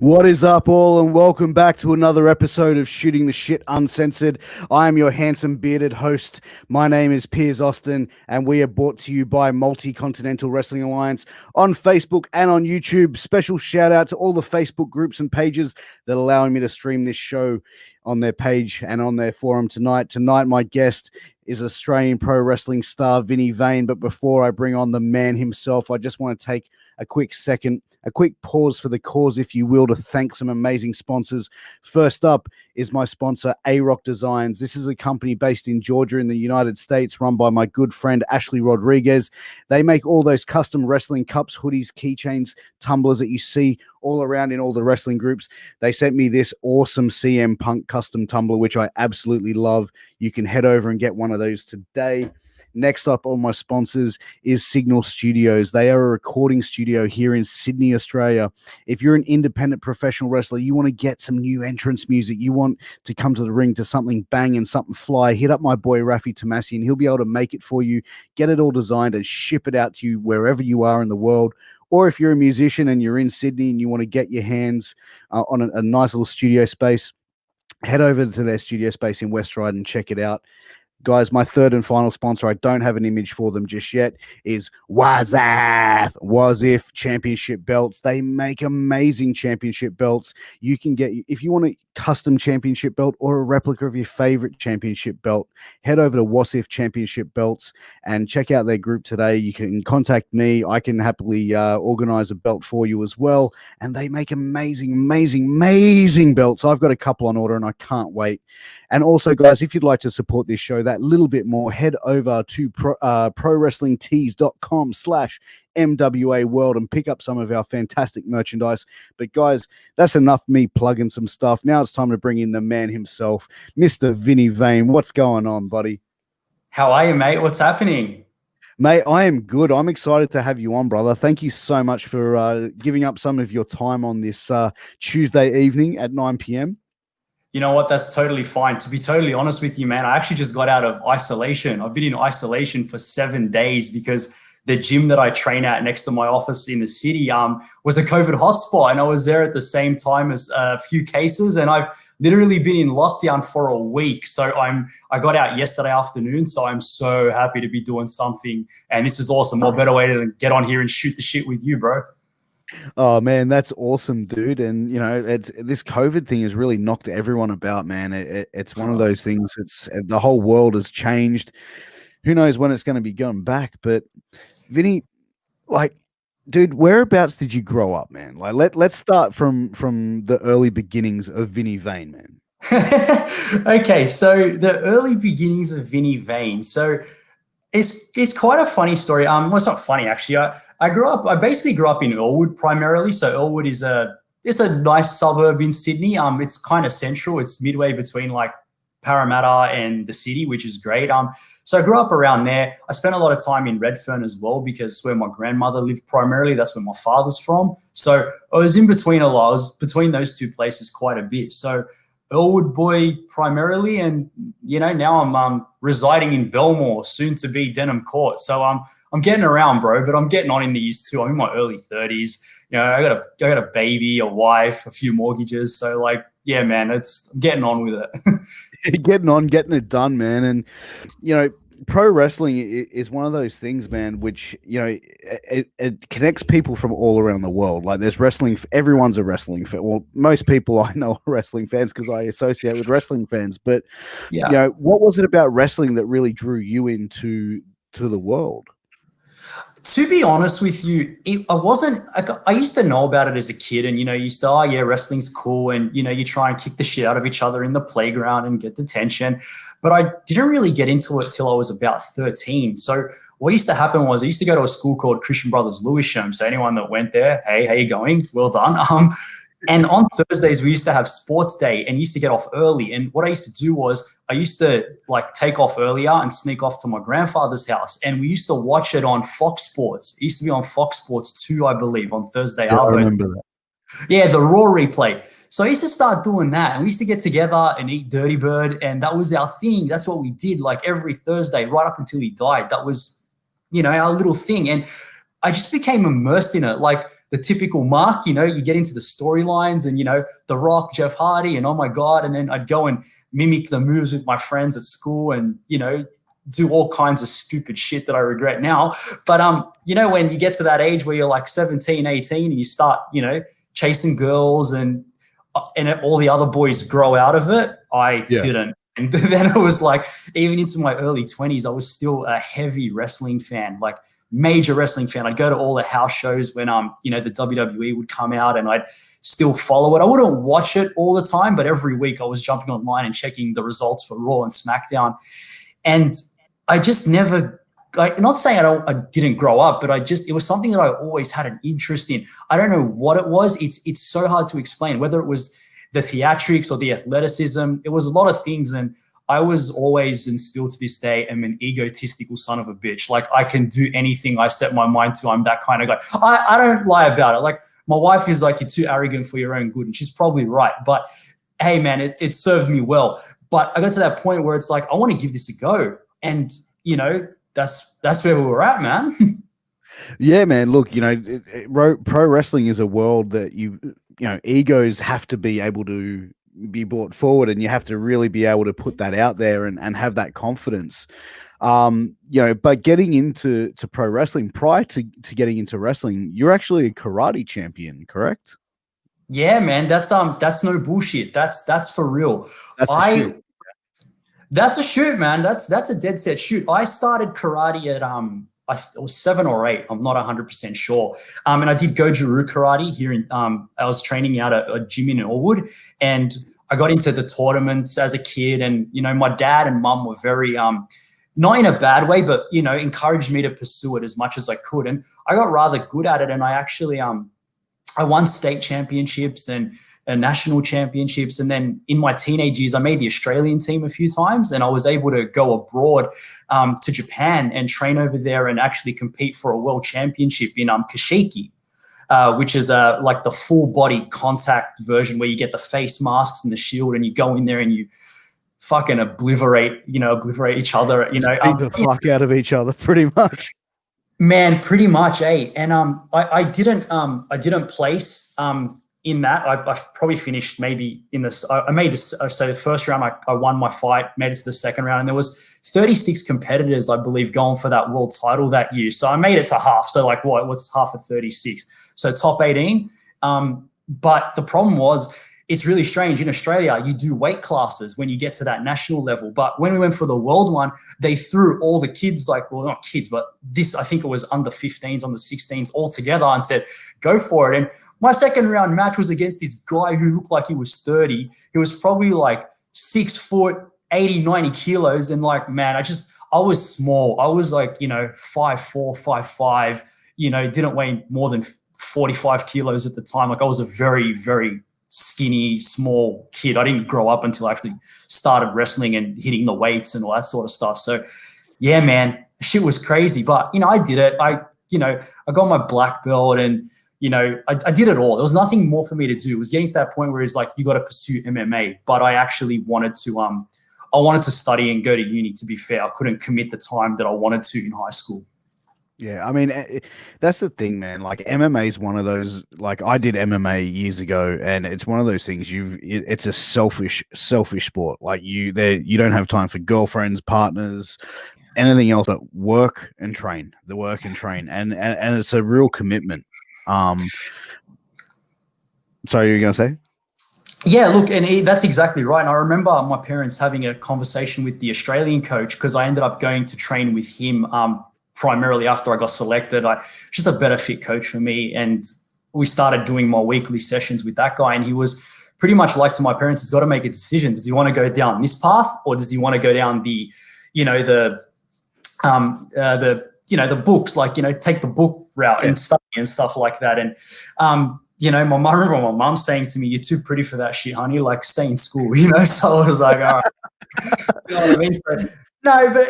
What is up, all, and welcome back to another episode of Shooting the Shit Uncensored. I am your handsome bearded host. My name is Piers and we are brought to you by Multi-Continental Wrestling Alliance on Facebook and on YouTube. Special shout out to all the Facebook groups and pages that are allowing me to stream this show on their page and on their forum tonight. Tonight, my guest is Australian pro wrestling star Vinnie Vane. But before I bring on the man himself, I just want to take a quick pause for the cause, if you will, to thank some amazing sponsors. First up is my sponsor, A-Rock Designs. This is a company based in Georgia in the United States, run by my good friend, Ashley Rodriguez. They make all those custom wrestling cups, hoodies, keychains, tumblers that you see all around in all the wrestling groups. They sent me this awesome CM Punk custom tumbler, which I absolutely love. You can head over and get one of those today. Next up on my sponsors is Signal Studios. They are a recording studio here in Sydney, Australia. If you're an independent professional wrestler, you want to get some new entrance music, you want to come to the ring to something bang and something fly, hit up my boy Rafi Tomasi and he'll be able to make it for you, get it all designed and ship it out to you wherever you are in the world. Or if you're a musician and you're in Sydney and you want to get your hands on a nice little studio space, head over to their studio space in West Ryde and check it out. Guys, my third and final sponsor, I don't have an image for them just yet, is Was-If Championship Belts. They make amazing championship belts. You can get, if you want a custom championship belt or a replica of your favorite championship belt, head over to Was-If Championship Belts and check out their group today. You can contact me. I can happily organize a belt for you as well. And they make amazing belts. I've got a couple on order and I can't wait. And also, guys, if you'd like to support this show that little bit more, head over to prowrestlingtees.com/MWA World and pick up some of our fantastic merchandise. But guys, that's enough me plugging some stuff. Now it's time to bring in the man himself, Mr. Vinnie Vane. What's going on, buddy? How are you, mate? What's happening? Mate, I am good. I'm excited to have you on, brother. Thank you so much for giving up some of your time on this Tuesday evening at 9 p.m. You know what? That's totally fine. To be totally honest with you, man, I actually just got out of isolation. I've been in isolation for 7 days because the gym that I train at next to my office in the city was a COVID hotspot. And I was there at the same time as a few cases. And I've literally been in lockdown for a week. So I got out yesterday afternoon. So I'm so happy to be doing something. And this is awesome. What better way to get on here and shoot the shit with you, bro? Oh man, that's awesome, dude. And you know, this COVID thing has really knocked everyone about, man. It's one of those things. The whole world has changed. Who knows when it's going to be going back? But Vinny, like, dude, whereabouts did you grow up, man? Like, let's start from the early beginnings of Vinnie Vane, man. Okay, so the early beginnings of Vinnie Vane. So it's quite a funny story. Well, it's not funny actually. I basically grew up in Elwood primarily. So Elwood is it's a nice suburb in Sydney. It's kind of central. It's midway between like Parramatta and the city, which is great. So I grew up around there. I spent a lot of time in Redfern as well because where my grandmother lived primarily. That's where my father's from. So I was in between a lot. I was between those two places quite a bit. So Elwood boy primarily, and you know now I'm residing in Belmore, soon to be Denham Court. So I'm getting around, bro, but I'm getting on in the years too. I'm in my early 30s. You know, I got a baby, a wife, a few mortgages. So like, yeah, man, I'm getting on with it. Getting it done, man. And you know, pro wrestling is one of those things, man, which, you know, it connects people from all around the world. Like there's wrestling, everyone's a wrestling fan. Well, most people I know are wrestling fans because I associate with wrestling fans. But, yeah, you know, what was it about wrestling that really drew you into the world? To be honest with you, I used to know about it as a kid and, you know, you used to, oh yeah, wrestling's cool. And, you know, you try and kick the shit out of each other in the playground and get detention. But I didn't really get into it till I was about 13. So what used to happen was I used to go to a school called Christian Brothers Lewisham. So anyone that went there, hey, how you going? Well done. And on Thursdays, we used to have sports day and used to get off early. And what I used to do was I used to like take off earlier and sneak off to my grandfather's house. And we used to watch it on Fox Sports. It used to be on Fox Sports 2, I believe, on Thursday. Yeah, I remember that. Yeah, the Raw replay. So I used to start doing that. And we used to get together and eat Dirty Bird. And that was our thing. That's what we did like every Thursday right up until he died. That was, you know, our little thing. And I just became immersed in it. Like, the typical mark, you get into the storylines and, The Rock, Jeff Hardy, and oh my God. And then I'd go and mimic the moves with my friends at school and, do all kinds of stupid shit that I regret now. But, when you get to that age where you're like 17, 18 and you start, chasing girls and all the other boys grow out of it, I didn't. And then it was like, even into my early 20s, I was still a heavy wrestling fan, like major wrestling fan. I'd go to all the house shows when, the WWE would come out and I'd still follow it. I wouldn't watch it all the time, but every week I was jumping online and checking the results for Raw and SmackDown. And I just never, not saying I didn't grow up, but it was something that I always had an interest in. I don't know what it was. It's so hard to explain, whether it was the theatrics or the athleticism. It was a lot of things. And I was always, and still to this day, am an egotistical son of a bitch. Like, I can do anything I set my mind to. I'm that kind of guy. I don't lie about it. Like, my wife is like, you're too arrogant for your own good. And she's probably right. But hey, man, it served me well. But I got to that point where it's like, I want to give this a go. And, that's where we were at, man. Yeah, man. Look, pro wrestling is a world that egos have to be able to be brought forward, and you have to really be able to put that out there and have that confidence. But getting into pro wrestling, prior to getting into wrestling, you're actually a karate champion, correct? Yeah, man. That's no bullshit. That's for real. That's a shoot, man. That's a dead set shoot. I started karate at it was 7 or 8. I'm not 100% sure. And I did Goju-Ryu karate here in I was training out at a gym in Elwood, and I got into the tournaments as a kid. And my dad and mum were very not in a bad way, but encouraged me to pursue it as much as I could. And I got rather good at it. And I actually I won state championships and national championships. And then in my teenage years, I made the Australian team a few times, and I was able to go abroad to Japan and train over there and actually compete for a world championship in Kashiki, which is like the full body contact version where you get the face masks and the shield and you go in there and you fucking obliterate each other, beat the fuck out of each other pretty much. Man, pretty much, eh? And I didn't place in that. I probably finished maybe in this. I made this. So the first round, I won my fight, made it to the second round, and there was 36 competitors, I believe, going for that world title that year. So I made it to half. So like, what's half of 36? So top 18. But the problem was, it's really strange. In Australia, you do weight classes when you get to that national level. But when we went for the world one, they threw all the kids, not kids, but this, I think it was under 15s, under 16s all together and said, go for it. And my second round match was against this guy who looked like he was 30. He was probably like 6 foot, 80, 90 kilos. And like, man, I was small. I was like, 5'4", 5'5", didn't weigh more than 45 kilos at the time. Like, I was a very, very skinny, small kid. I didn't grow up until I actually started wrestling and hitting the weights and all that sort of stuff. So yeah, man, shit was crazy. But, I did it. I got my black belt and, I did it all. There was nothing more for me to do. It was getting to that point where it's like, you got to pursue MMA. But I actually wanted to study and go to uni, to be fair. I couldn't commit the time that I wanted to in high school. Yeah, I mean, that's the thing, man. Like, MMA is one of those, like, I did MMA years ago, and it's one of those things, it's a selfish sport. Like, you don't have time for girlfriends, partners, anything else but work and train. And it's a real commitment. So you're going to say? Yeah, look, and that's exactly right. And I remember my parents having a conversation with the Australian coach, because I ended up going to train with him primarily after I got selected. Just a better fit coach for me. And we started doing my weekly sessions with that guy. And he was pretty much like to my parents, he's got to make a decision. Does he want to go down this path, or does he want to go down the books, like, take the book route and study and stuff like that. And, I remember my mom saying to me, you're too pretty for that shit, honey, like, stay in school, So I was like, all right. You know what I mean? So, no, but,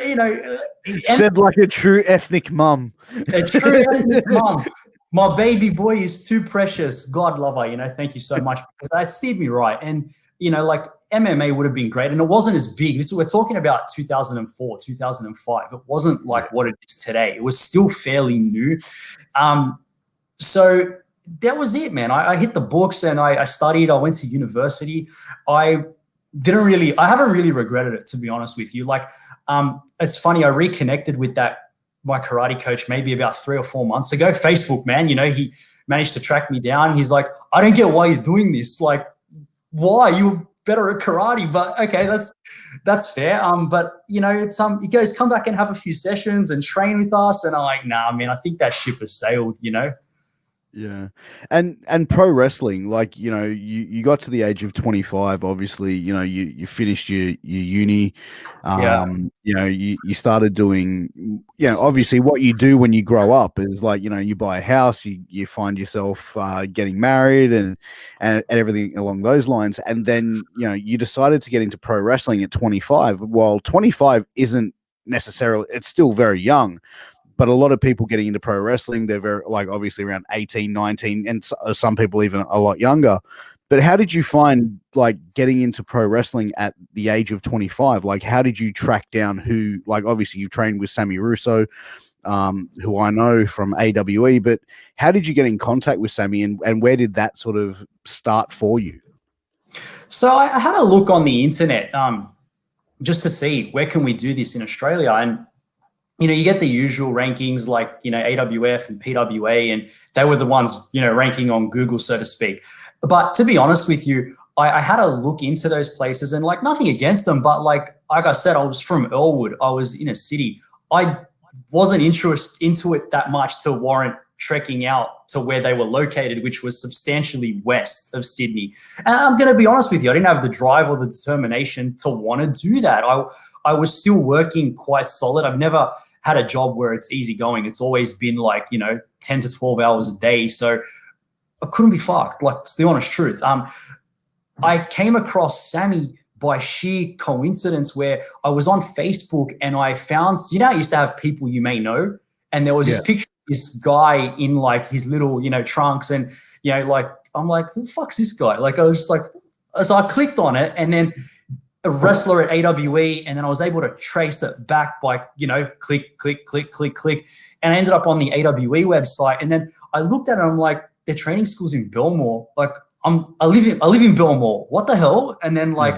said like a true ethnic mum. A true ethnic mum. My baby boy is too precious. God love her, thank you so much, because that steered me right. And, like, MMA would have been great. And it wasn't as big. We're talking about 2004, 2005. It wasn't like what it is today. It was still fairly new. So that was it, man. I hit the books and I studied. I went to university. I haven't really regretted it, to be honest with you. Like, it's funny. I reconnected with my karate coach maybe about 3 or 4 months ago. Facebook, man, he managed to track me down. He's like, I don't get why you're doing this. Like, why? You're better at karate, but okay, that's fair. But it's he goes, come back and have a few sessions and train with us. And I'm like, nah, man, I think that ship has sailed, Yeah. And pro wrestling, like, you got to the age of 25, obviously, you finished your uni, Yeah. you started doing, obviously what you do when you grow up is like, you buy a house, you find yourself getting married and everything along those lines. And then, you decided to get into pro wrestling at 25. While 25 isn't necessarily, it's still very young. But a lot of people getting into pro wrestling, they're very, like, obviously around 18, 19, and some people even a lot younger. But how did you find, like, getting into pro wrestling at the age of 25? Like, how did you track down who, like, obviously you trained with Sammy Russo, who I know from AWE, but how did you get in contact with Sammy, and where did that sort of start for you? So I had a look on the internet just to see where can we do this in Australia. And you get the usual rankings like, AWF and PWA, and they were the ones, ranking on Google, so to speak. But to be honest with you, I had a look into those places, and like, nothing against them, but like I said, I was from Earlwood. I was in a city. I wasn't interested into it that much to warrant trekking out to where they were located, which was substantially west of Sydney. And I'm going to be honest with you, I didn't have the drive or the determination to want to do that. I was still working quite solid. I've never had a job where it's easy going. It's always been like, 10 to 12 hours a day. So I couldn't be fucked. Like, it's the honest truth. I came across Sammy by sheer coincidence, where I was on Facebook and I found, I used to have people you may know, and there was this picture of this guy in like his little, trunks, and like, I'm like, who the fuck's this guy? Like, I was just like, so I clicked on it, and then a wrestler at AWE, and then I was able to trace it back by, click, click, click, click, click, and I ended up on the AWE website. And then I looked at it, and I'm like, their training school's in Belmore. Like, I live in Belmore. What the hell? And then like,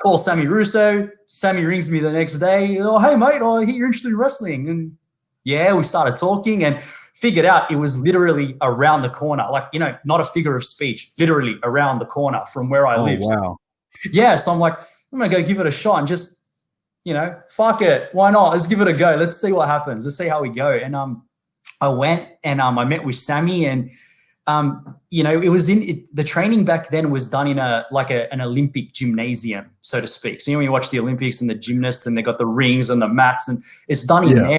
call Sammy Russo. Sammy rings me the next day. Oh, hey mate, I hear you're interested in wrestling. And yeah, we started talking and figured out it was literally around the corner. Like, not a figure of speech, literally around the corner from where I live. Wow. Yeah, so I'm like, I'm going to go give it a shot and just, fuck it. Why not? Let's give it a go. Let's see what happens. Let's see how we go. And I went and I met with Sammy, and, it was the training back then was done in an Olympic gymnasium, so to speak. So, when you watch the Olympics and the gymnasts and they got the rings and the mats, and it's done in there.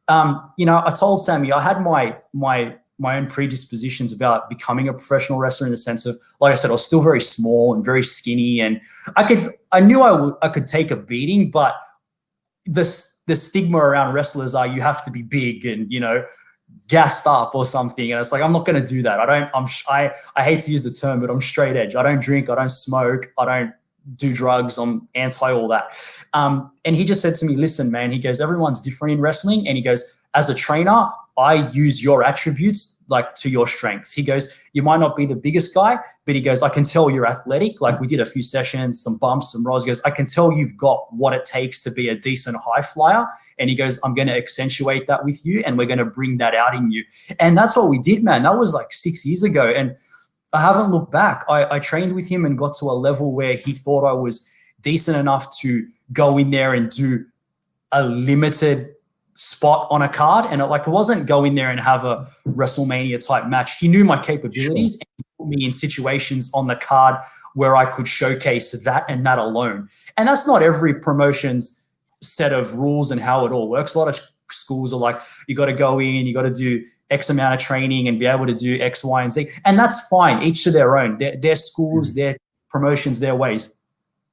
I told Sammy I had my own predispositions about becoming a professional wrestler, in the sense of, like I said, I was still very small and very skinny, and I knew I could take a beating, but the stigma around wrestlers are you have to be big and, gassed up or something. And it's like, I'm not going to do that. I hate to use the term, but I'm straight edge. I don't drink. I don't smoke. I don't do drugs. I'm anti all that. And he just said to me, listen, man, he goes, everyone's different in wrestling. And he goes, as a trainer, I use your attributes like to your strengths. He goes, you might not be the biggest guy, but he goes, I can tell you're athletic. Like, we did a few sessions, some bumps, some rolls. He goes, I can tell you've got what it takes to be a decent high flyer. And he goes, I'm going to accentuate that with you, and we're going to bring that out in you. And that's what we did, man. That was like 6 years ago. And I haven't looked back. I trained with him and got to a level where he thought I was decent enough to go in there and do a limited spot on a card. And it wasn't go in there and have a WrestleMania type match. He knew my capabilities, and he put me in situations on the card where I could showcase that and that alone. And that's not every promotion's set of rules and how it all works. A lot of schools are like, you got to go in, you got to do X amount of training and be able to do X, Y, and Z. And that's fine. Each to their own. Their schools, their promotions, their ways.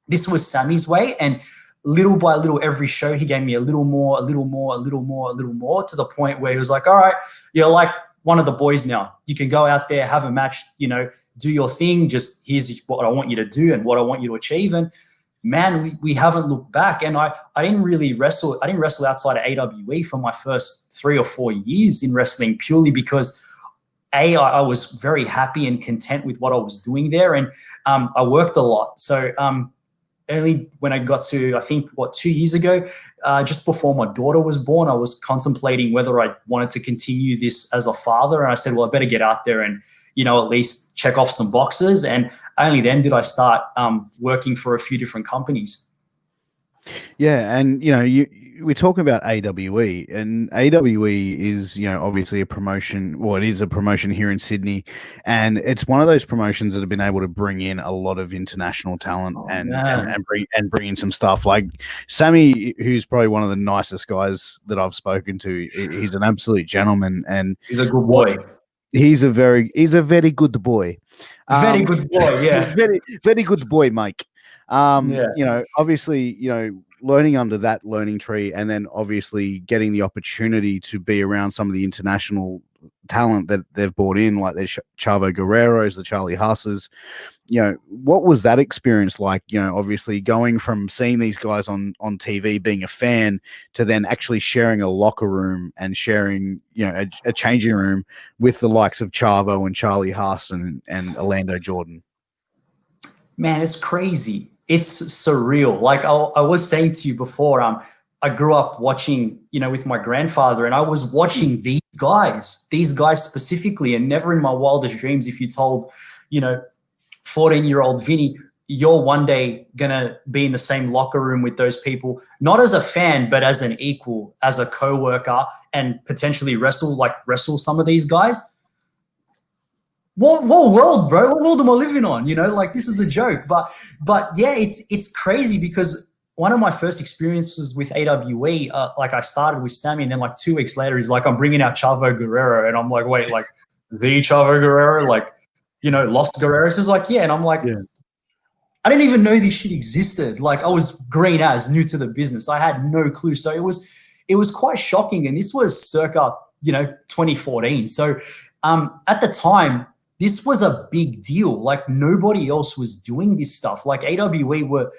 This was Sammy's way. And little by little, every show, he gave me a little more, a little more, a little more, a little more, to the point where he was like, all right, you're like one of the boys now. You can go out there, have a match, do your thing. Just here's what I want you to do and what I want you to achieve. And man, we haven't looked back. And I didn't really wrestle. I didn't wrestle outside of AWE for my first 3 or 4 years in wrestling, purely because I was very happy and content with what I was doing there, and I worked a lot. So only when I got to, I think, 2 years ago, just before my daughter was born, I was contemplating whether I wanted to continue this as a father. And I said, well, I better get out there and, at least check off some boxes. And only then did I start working for a few different companies. Yeah, and we're talking about AWE, and AWE is obviously a promotion. Well, it is a promotion here in Sydney, and it's one of those promotions that have been able to bring in a lot of international talent and bring in some stuff like Sammy, who's probably one of the nicest guys that I've spoken to. He's an absolute gentleman, and he's a good boy. He's a very good boy. Very good boy, yeah. Very good boy, Mike. Obviously, learning under that learning tree, and then obviously getting the opportunity to be around some of the international talent that they've brought in, like the Chavo Guerreros, the Charlie Haases. What was that experience like? Obviously going from seeing these guys on TV, being a fan, to then actually sharing a locker room and sharing, a changing room with the likes of Chavo and Charlie Haas and Orlando Jordan. Man, it's crazy. It's surreal. Like I was saying to you before, I grew up watching, with my grandfather, and I was watching these guys specifically, and never in my wildest dreams, if you told, 14-year-old Vinnie, you're one day going to be in the same locker room with those people, not as a fan, but as an equal, as a co-worker, and potentially wrestle some of these guys. What world, bro? What world am I living on? This is a joke. But yeah, it's crazy, because one of my first experiences with AWE, I started with Sammy, and then 2 weeks later, he's like, I'm bringing out Chavo Guerrero. And I'm like, wait, the Chavo Guerrero? Los Guerreros? Is like, yeah. And I'm like, yeah. I didn't even know this shit existed. I was green as, new to the business. I had no clue. So it was quite shocking. And this was circa, 2014. So at the time, this was a big deal. Nobody else was doing this stuff. AWE were,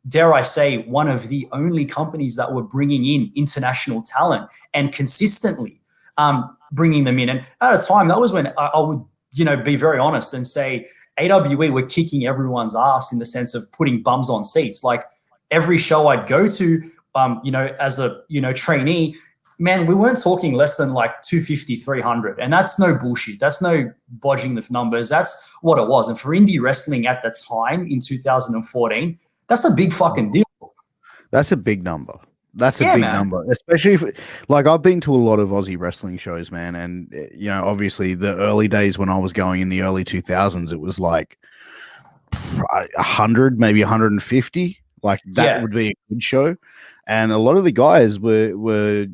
dare I say, one of the only companies that were bringing in international talent and consistently bringing them in. And at a time, that was when I would, be very honest and say AWE were kicking everyone's ass in the sense of putting bums on seats. Every show I'd go to, as a, trainee, man, we weren't talking less than 250, 300. And that's no bullshit. That's no bodging the numbers. That's what it was. And for indie wrestling at the time in 2014, that's a big fucking deal. That's a big number. That's a big number, especially if, I've been to a lot of Aussie wrestling shows, man. And, obviously the early days when I was going in the early 2000s, it was 100, maybe 150. That would be a good show. And a lot of the guys were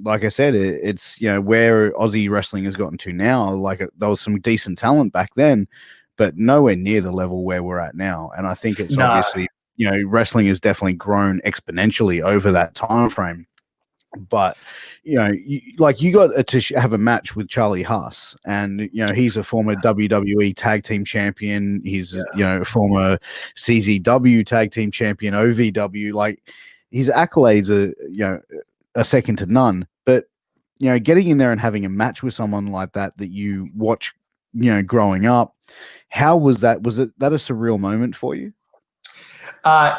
like I said, it's, where Aussie wrestling has gotten to now. There was some decent talent back then, but nowhere near the level where we're at now. And I think it's obviously, wrestling has definitely grown exponentially over that time frame. But, you got to have a match with Charlie Haas, and, he's a former WWE tag team champion. He's, a former CZW tag team champion, OVW. His accolades are second to none. But, getting in there and having a match with someone like that you watch, growing up, how was that? Was that a surreal moment for you?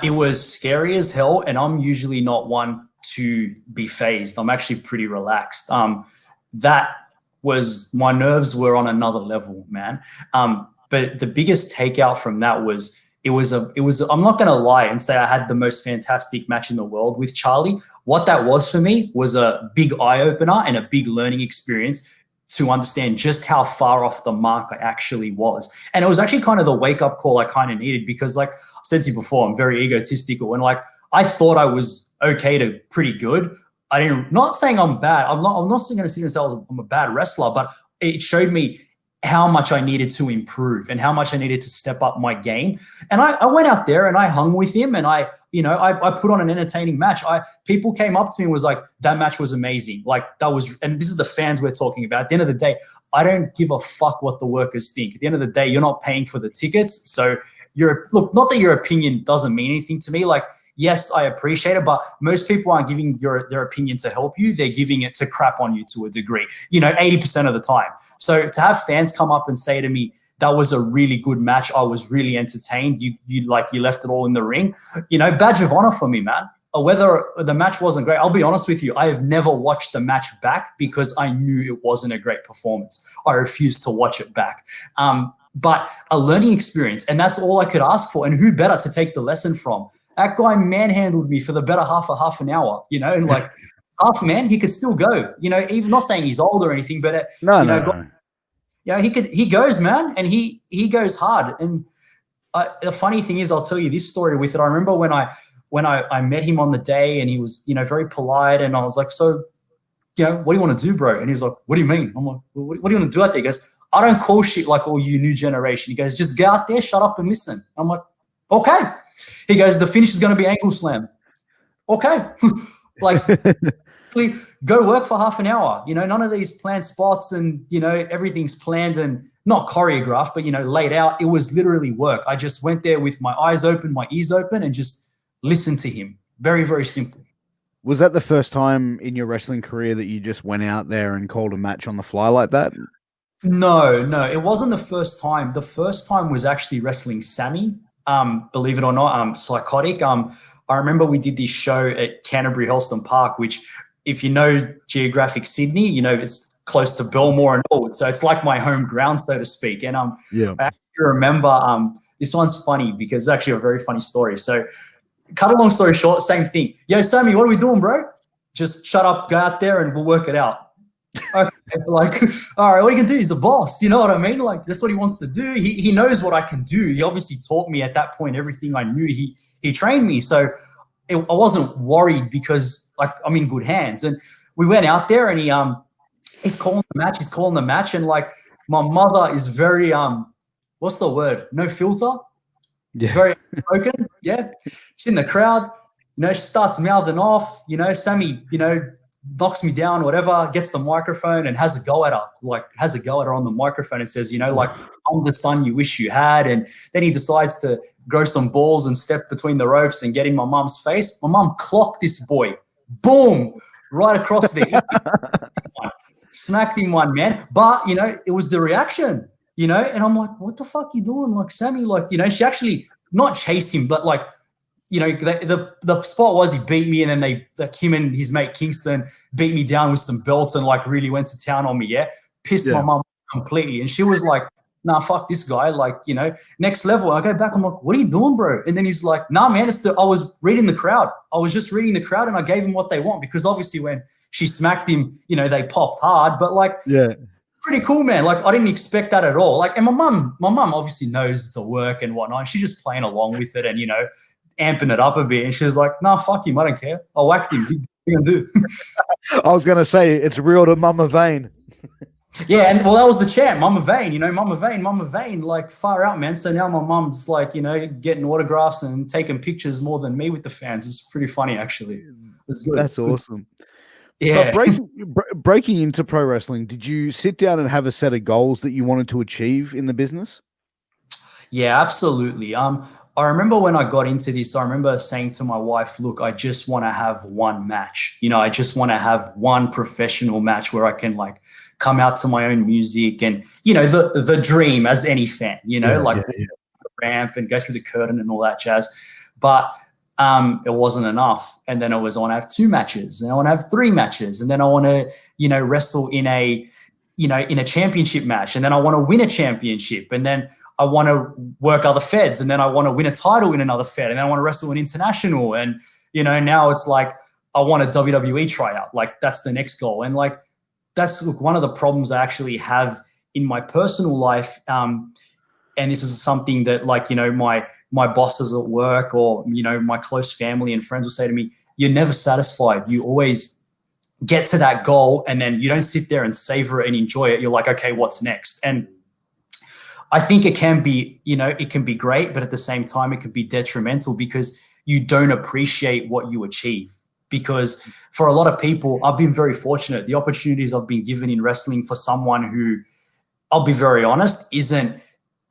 It was scary as hell, and I'm usually not one to be phased. I'm actually pretty relaxed. That was, my nerves were on another level, man. But the biggest takeout from that was, it was I'm not going to lie and say I had the most fantastic match in the world with Charlie. What that was for me was a big eye opener and a big learning experience to understand just how far off the mark I actually was. And it was actually kind of the wake up call I kind of needed, because I said to you before, I'm very egotistical, and I thought I was okay to pretty good. Not saying I'm bad. I'm not going to sit here and say I'm a bad wrestler, but it showed me how much I needed to improve and how much I needed to step up my game. And I went out there and I hung with him, and I put on an entertaining match. People came up to me and was like, that match was amazing. And this is the fans we're talking about. At the end of the day, I don't give a fuck what the workers think. At the end of the day, you're not paying for the tickets. So not that your opinion doesn't mean anything to me. yes, I appreciate it, but most people aren't giving their opinion to help you. They're giving it to crap on you to a degree, 80% of the time. So to have fans come up and say to me, that was a really good match, I was really entertained, you left it all in the ring, badge of honor for me, man. Whether the match wasn't great, I'll be honest with you, I have never watched the match back because I knew it wasn't a great performance. I refused to watch it back. But a learning experience, and that's all I could ask for. And who better to take the lesson from? That guy manhandled me for the better half an hour, and like half man, he could still go, even not saying he's old or anything, but No. Yeah, he goes, man, and he goes hard. And the funny thing is, I'll tell you this story with it. I remember when I met him on the day, and he was, very polite, and I was like, so, what do you want to do, bro? And he's like, what do you mean? I'm like, well, what do you want to do out there? He goes, I don't call shit like all you new generation. He goes, just get out there, shut up and listen. I'm like, okay. He goes, the finish is going to be ankle slam. Okay. Like, go work for half an hour. None of these planned spots and, everything's planned and not choreographed, but, laid out. It was literally work. I just went there with my eyes open, my ears open, and just listened to him. Very, very simple. Was that the first time in your wrestling career that you just went out there and called a match on the fly like that? No, it wasn't the first time. The first time was actually wrestling Sammy. Believe it or not, Psychotic. I remember we did this show at Canterbury Helston Park, which, if you know geographic Sydney, it's close to Belmore and all. So it's like my home ground, so to speak. And I actually remember this one's funny because it's actually a very funny story. So cut a long story short, same thing. Yo, Sammy, what are we doing, bro? Just shut up, go out there, and we'll work it out. Okay, like, all right, what you can do? He's the boss, you know what I mean? Like, that's what he wants to do. He knows what I can do. He obviously taught me at that point everything I knew. He trained me, so I wasn't worried because, like, I'm in good hands. And we went out there, and he's calling the match, and like, my mother is very what's the word? No filter. Yeah. Very spoken. Yeah, she's in the crowd. She starts mouthing off. Sammy, knocks me down, whatever, gets the microphone and has a go at her on the microphone and says, like, I'm the son you wish you had. And then he decides to grow some balls and step between the ropes and get in my mum's face. My mum clocked this boy. Boom. Right across there. Smacked him one, man. But, it was the reaction, and I'm like, what the fuck you doing? Like, Sammy, like, she actually not chased him, but like, the spot was he beat me, and then him and his mate Kingston beat me down with some belts and like really went to town on me. Yeah, pissed my mum completely, and she was like, "Nah, fuck this guy." Like, next level. I go back. I'm like, "What are you doing, bro?" And then he's like, "Nah, man, I was reading the crowd. I was just reading the crowd, and I gave him what they want because obviously when she smacked him, they popped hard. But like, pretty cool, man. Like, I didn't expect that at all. Like, and my mum obviously knows it's a work and whatnot. She's just playing along with it, and amping it up a bit, and she's like, "Nah, fuck him, I don't care. I whacked him. What are you gonna do?" I was gonna say it's real to Mama Vane. Yeah, and well, that was the chant, Mama Vane. Mama Vane, like, far out, man. So now my mum's like, getting autographs and taking pictures more than me with the fans. It's pretty funny, actually. It's good. That's awesome. Yeah. But breaking into pro wrestling, did you sit down and have a set of goals that you wanted to achieve in the business? Yeah, absolutely. I remember when I got into this, I remember saying to my wife, look, I just want to have one match. I just want to have one professional match where I can like come out to my own music and, the dream as any fan, the ramp and go through the curtain and all that jazz. But it wasn't enough. And then I want to have 2 matches, and I want to have 3 matches. And then I want to, wrestle in a championship match. And then I want to win a championship. And then I want to work other feds, and then I want to win a title in another fed, and then I want to wrestle an international. And, now it's like, I want a WWE tryout. Like, that's the next goal. And like, that's one of the problems I actually have in my personal life. And this is something that, like, my bosses at work or, my close family and friends will say to me, you're never satisfied. You always get to that goal, and then you don't sit there and savor it and enjoy it. You're like, okay, what's next? And I think it can be, it can be great, but at the same time, it can be detrimental because you don't appreciate what you achieve. Because for a lot of people, I've been very fortunate. The opportunities I've been given in wrestling for someone who, I'll be very honest, isn't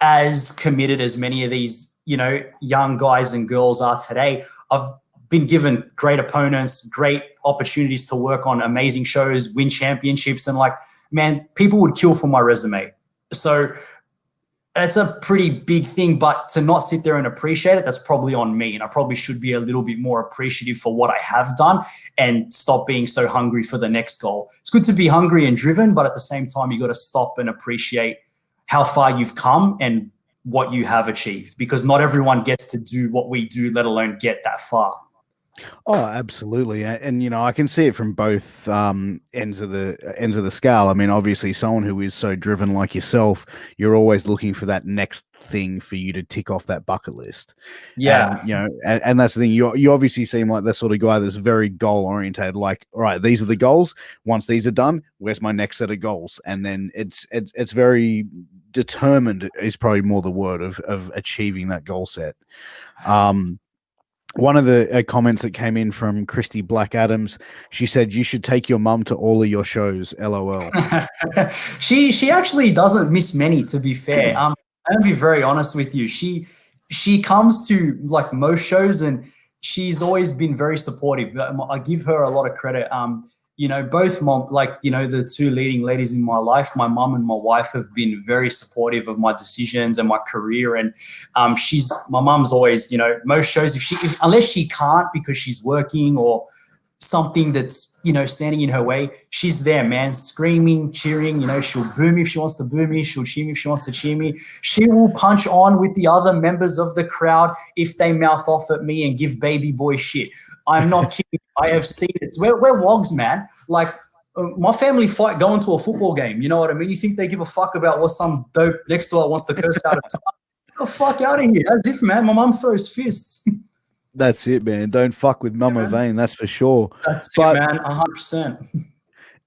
as committed as many of these, young guys and girls are today. I've been given great opponents, great opportunities to work on amazing shows, win championships, and like, man, people would kill for my resume. So it's a pretty big thing, but to not sit there and appreciate it, that's probably on me. And I probably should be a little bit more appreciative for what I have done and stop being so hungry for the next goal. It's good to be hungry and driven, but at the same time, you got to stop and appreciate how far you've come and what you have achieved, because not everyone gets to do what we do, let alone get that far. Oh, absolutely, and you know, I can see it from both ends of the scale. I mean, obviously, someone who is so driven like yourself, you're always looking for that next thing for you to tick off that bucket list. Yeah, and, you know, and that's the thing. You obviously seem like the sort of guy that's very goal oriented. Like, all right, these are the goals. Once these are done, where's my next set of goals? And then it's very determined. Is probably more the word of achieving that goal set. One of the comments that came in from Christy Black Adams, she said, "You should take your mum to all of your shows." LOL. She actually doesn't miss many, to be fair. I'm gonna be very honest with you. She comes to like most shows, and she's always been very supportive. I give her a lot of credit. You know, both mom, like, you know, the two leading ladies in my life, my mom and my wife, have been very supportive of my decisions and my career. And my mom's always, you know, most shows, unless she can't because she's working or something that's, you know, standing in her way, she's there, man, screaming, cheering. You know, she'll boo me if she wants to boo me. She'll cheer me if she wants to cheer me. She will punch on with the other members of the crowd if they mouth off at me and give baby boy shit. I'm not kidding. I have seen it. We're wogs, man. Like, my family fight going to a football game. You know what I mean? You think they give a fuck about what some dope next door wants to curse out? Get the fuck out of here. As if, man, my mum throws fists. That's it, man. Don't fuck with Mama Vane, that's for sure. That's it, man. 100%.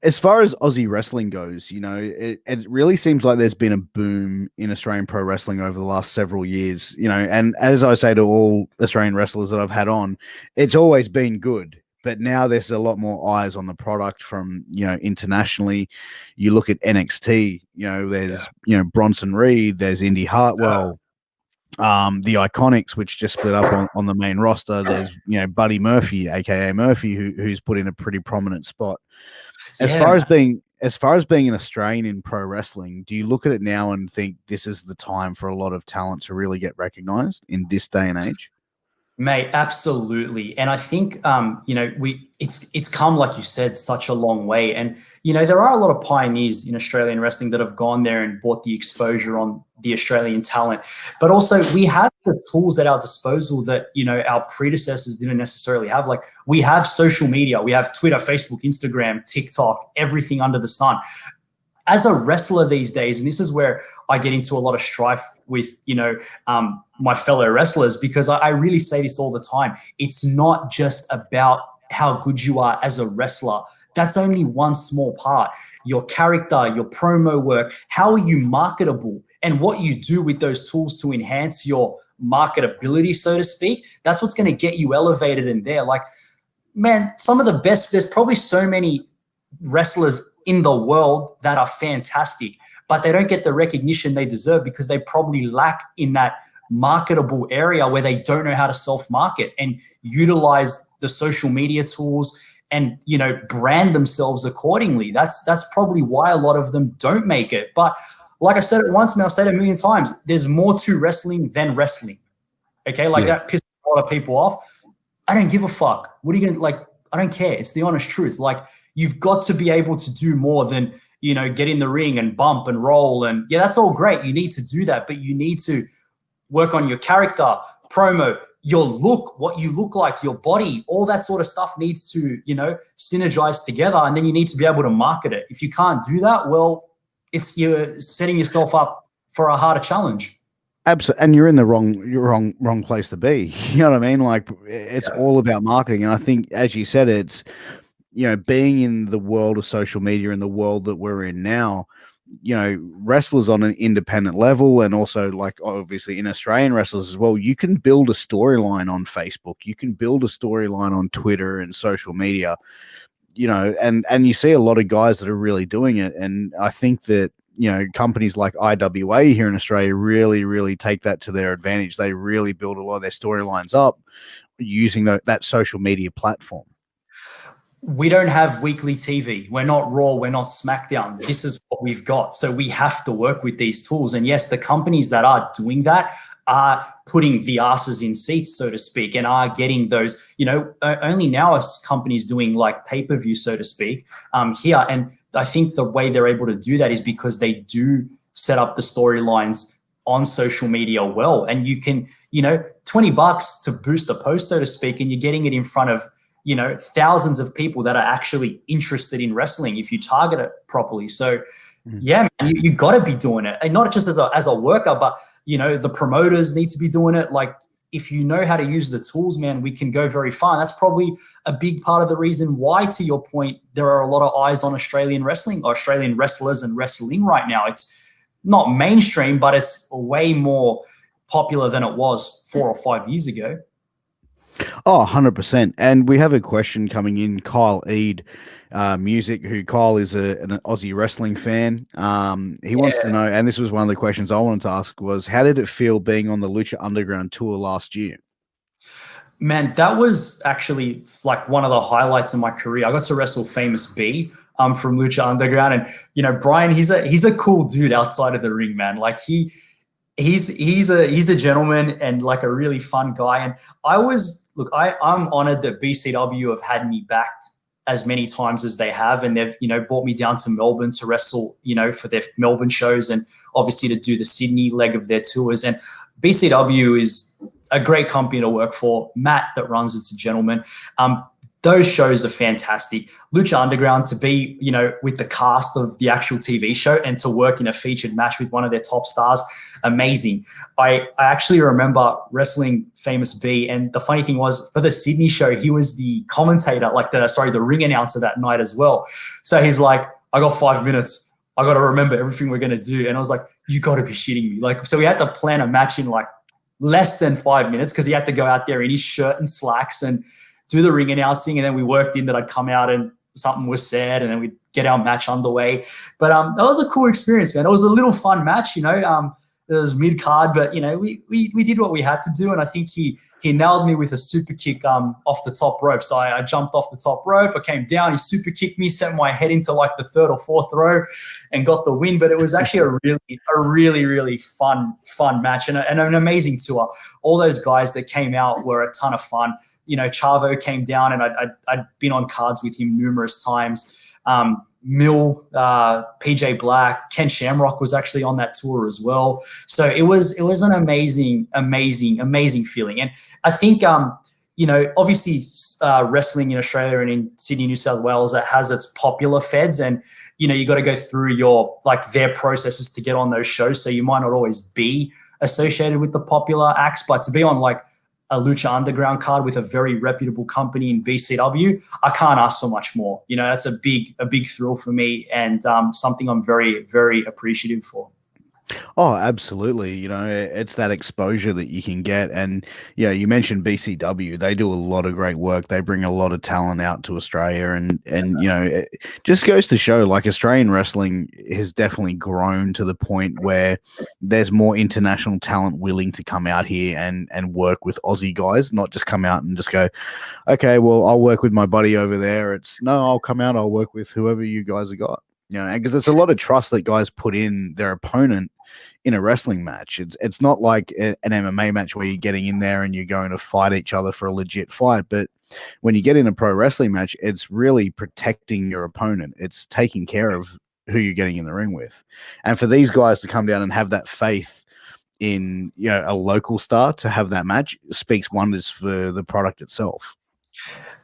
As far as Aussie wrestling goes, you know, it really seems like there's been a boom in Australian pro wrestling over the last several years, you know, and as I say to all Australian wrestlers that I've had on, it's always been good. But now there's a lot more eyes on the product from, you know, internationally. You look at NXT, you know, there's, you know, Bronson Reed, there's Indy Hartwell, the Iconics, which just split up on the main roster. There's, you know, Buddy Murphy, aka Murphy, who's put in a pretty prominent spot. As far as being an Australian in pro wrestling, do you look at it now and think this is the time for a lot of talent to really get recognized in this day and age? Mate, absolutely. And I think, you know, it's come, like you said, such a long way. And, you know, there are a lot of pioneers in Australian wrestling that have gone there and bought the exposure on the Australian talent. But also we have the tools at our disposal that, you know, our predecessors didn't necessarily have. Like, we have social media, we have Twitter, Facebook, Instagram, TikTok, everything under the sun. As a wrestler these days, and this is where I get into a lot of strife with, you know, my fellow wrestlers, because I really say this all the time. It's not just about how good you are as a wrestler. That's only one small part. Your character, your promo work, how are you marketable, and what you do with those tools to enhance your marketability, so to speak. That's what's going to get you elevated in there. Like, man, some of the best, there's probably so many wrestlers in the world that are fantastic, but they don't get the recognition they deserve because they probably lack in that marketable area where they don't know how to self-market and utilize the social media tools and, you know, brand themselves accordingly. That's probably why a lot of them don't make it. But like I said it once, and I'll say it a million times, there's more to wrestling than wrestling. Okay, like that pisses a lot of people off. I don't give a fuck. What are you gonna, like, I don't care. It's the honest truth. Like, you've got to be able to do more than, you know, get in the ring and bump and roll. And yeah, that's all great. You need to do that, but you need to work on your character, promo, your look, what you look like, your body, all that sort of stuff needs to, you know, synergize together. And then you need to be able to market it. If you can't do that, well, you're setting yourself up for a harder challenge. Absolutely, and you're in the wrong place to be. You know what I mean? Like, it's all about marketing, and I think, as you said, it's, you know, being in the world of social media and the world that we're in now. You know, wrestlers on an independent level, and also, like, obviously in Australian wrestlers as well, you can build a storyline on Facebook, you can build a storyline on Twitter and social media. You know, and you see a lot of guys that are really doing it, and I think that, you know, companies like IWA here in Australia really take that to their advantage. They really build a lot of their storylines up using that social media platform? We don't have weekly TV. We're not Raw. We're not SmackDown. This is what we've got. So we have to work with these tools. And yes, the companies that are doing that are putting the asses in seats, so to speak, and are getting those, only now are companies doing like pay-per-view, so to speak, here. And I think the way they're able to do that is because they do set up the storylines on social media well. And you can, $20 to boost a post, so to speak, and you're getting it in front of, thousands of people that are actually interested in wrestling if you target it properly. So yeah, man, you got to be doing it, and not just as a worker, but the promoters need to be doing it. Like, if you know how to use the tools, man, we can go very far. And that's probably a big part of the reason why, to your point, there are a lot of eyes on Australian wrestling, or Australian wrestlers and wrestling right now. It's not mainstream, but it's way more popular than it was 4 or 5 years ago. Oh, 100%. And we have a question coming in. Kyle Eade, Music, who Kyle is an Aussie wrestling fan. He wants to know, and this was one of the questions I wanted to ask, was how did it feel being on the Lucha Underground tour last year? Man, that was actually like one of the highlights of my career. I got to wrestle Famous B from Lucha Underground. And, Brian, he's a cool dude outside of the ring, man. Like he's a gentleman and like a really fun guy. And I'm honored that BCW have had me back as many times as they have, and they've brought me down to Melbourne to wrestle for their Melbourne shows, and obviously to do the Sydney leg of their tours. And BCW is a great company to work for. Matt that runs it's a gentleman. Those shows are fantastic. Lucha Underground, to be, with the cast of the actual TV show and to work in a featured match with one of their top stars, amazing. I actually remember wrestling Famous B, and the funny thing was, for the Sydney show, he was the commentator, the ring announcer that night as well. So he's like, I got 5 minutes. I got to remember everything we're going to do. And I was like, you got to be shitting me. So we had to plan a match in less than 5 minutes, because he had to go out there in his shirt and slacks and do the ring announcing, and then we worked in that I'd come out and something was said, and then we'd get our match underway. But that was a cool experience, man. It was a little fun match, it was mid-card, but, we did what we had to do, and I think he nailed me with a super kick off the top rope. So I jumped off the top rope, I came down, he super kicked me, sent my head into the third or fourth row and got the win. But it was actually a really, really fun match and an amazing tour. All those guys that came out were a ton of fun. Chavo came down, and I'd been on cards with him numerous times. Mill, PJ Black, Ken Shamrock was actually on that tour as well. So it was an amazing feeling. And I think, obviously wrestling in Australia and in Sydney, New South Wales, it has its popular feds, and, you got to go through their processes to get on those shows. So you might not always be associated with the popular acts, but to be on a Lucha Underground card with a very reputable company in BCW, I can't ask for much more. That's a big thrill for me, and something I'm very, very appreciative for. Oh, absolutely. It's that exposure that you can get. And, you mentioned BCW. They do a lot of great work. They bring a lot of talent out to Australia. And it just goes to show, Australian wrestling has definitely grown to the point where there's more international talent willing to come out here and work with Aussie guys, not just come out and just go, okay, well, I'll work with my buddy over there. I'll come out, I'll work with whoever you guys have got. Because it's a lot of trust that guys put in their opponent in a wrestling match. It's not like an MMA match where you're getting in there and you're going to fight each other for a legit fight. But when you get in a pro wrestling match, it's really protecting your opponent. It's taking care of who you're getting in the ring with. And for these guys to come down and have that faith in a local star to have that match speaks wonders for the product itself.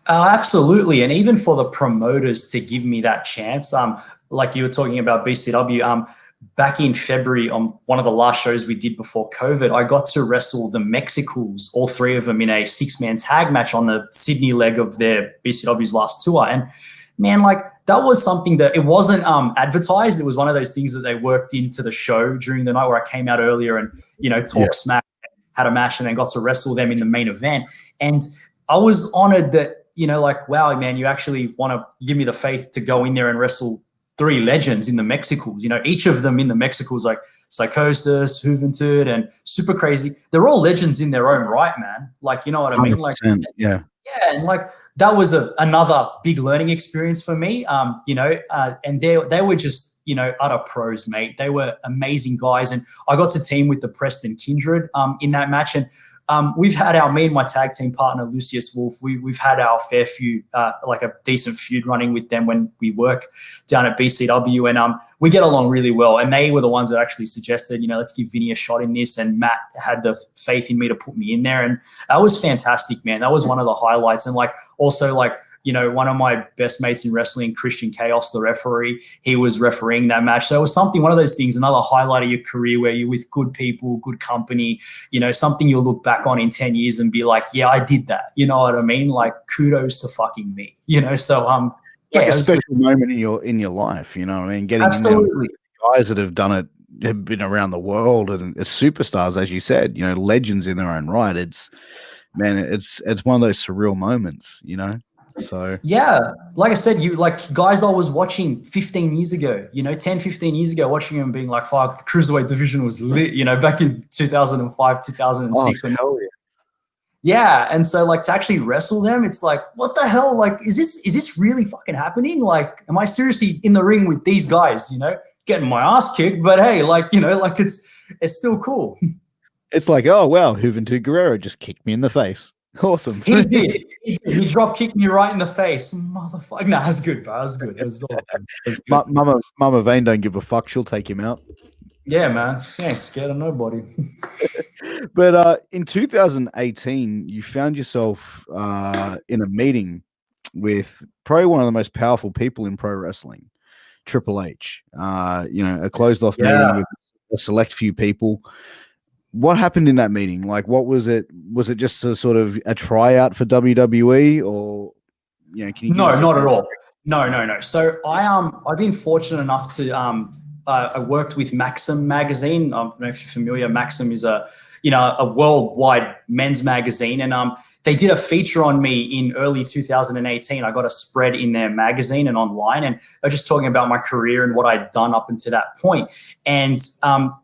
Absolutely. And even for the promoters to give me that chance, like you were talking about BCW, back in February on one of the last shows we did before COVID, I got to wrestle the Mexicals, all three of them, in a 6-man tag match on the Sydney leg of their BCW's last tour. And man, that was something that it wasn't advertised. It was one of those things that they worked into the show during the night, where I came out earlier and, talk smack, had a match, and then got to wrestle them in the main event. And I was honored that, wow, man, you actually want to give me the faith to go in there and wrestle three legends in the Mexicals. You know, each of them in the Mexicals, like Psychosis, Juventud, and Super Crazy. They're all legends in their own right, man. Like, you know what I mean? Like, yeah. Yeah, and like that was another big learning experience for me. And they were just, you know, utter pros, mate. They were amazing guys, and I got to team with the Preston Kindred in that match. And we've had me and my tag team partner Lucius Wolf. We've had our fair few, like a decent feud running with them when we work down at BCW, and we get along really well. And they were the ones that actually suggested, you know, let's give Vinnie a shot in this. And Matt had the faith in me to put me in there, and that was fantastic, man. That was one of the highlights. And like also like, you know, one of my best mates in wrestling, Christian Chaos, the referee, he was refereeing that match. So it was something, one of those things, another highlight of your career where you're with good people, good company, you know, something you'll look back on in 10 years and be like, yeah, I did that. You know what I mean? Like, kudos to fucking me, you know? So, yeah, like a special moment in your life, you know what I mean? Getting absolutely. in there with guys that have done it, have been around the world, and as superstars, as you said, you know, legends in their own right. It's one of those surreal moments, you know? So yeah, like I said, you like guys I was watching 15 years ago, you know, 10, 15 years ago, watching them being like, fuck, the cruiserweight division was lit, you know, back in 2005, 2006. Yeah. And so like to actually wrestle them, it's like, what the hell? Like, is this really fucking happening? Like, am I seriously in the ring with these guys, you know, getting my ass kicked? But hey, like, you know, like it's still cool. It's like, oh, wow, Juventud Guerrero just kicked me in the face. Awesome. He did. He drop kicked me right in the face. Motherfucker. Nah, that's good, bro. That's good. It was all good. Mama Vane don't give a fuck. She'll take him out. Yeah, man. She ain't scared of nobody. But in 2018, you found yourself in a meeting with probably one of the most powerful people in pro wrestling, Triple H. You know, a closed-off meeting with a select few people. What happened in that meeting? Like, what was it? Was it just a sort of a tryout for WWE, or you know? Can you? No, not at all. No. So I've been fortunate enough to I worked with Maxim magazine. I don't know if you're familiar. Maxim is a worldwide men's magazine, and they did a feature on me in early 2018. I got a spread in their magazine and online, and they're just talking about my career and what I'd done up until that point. And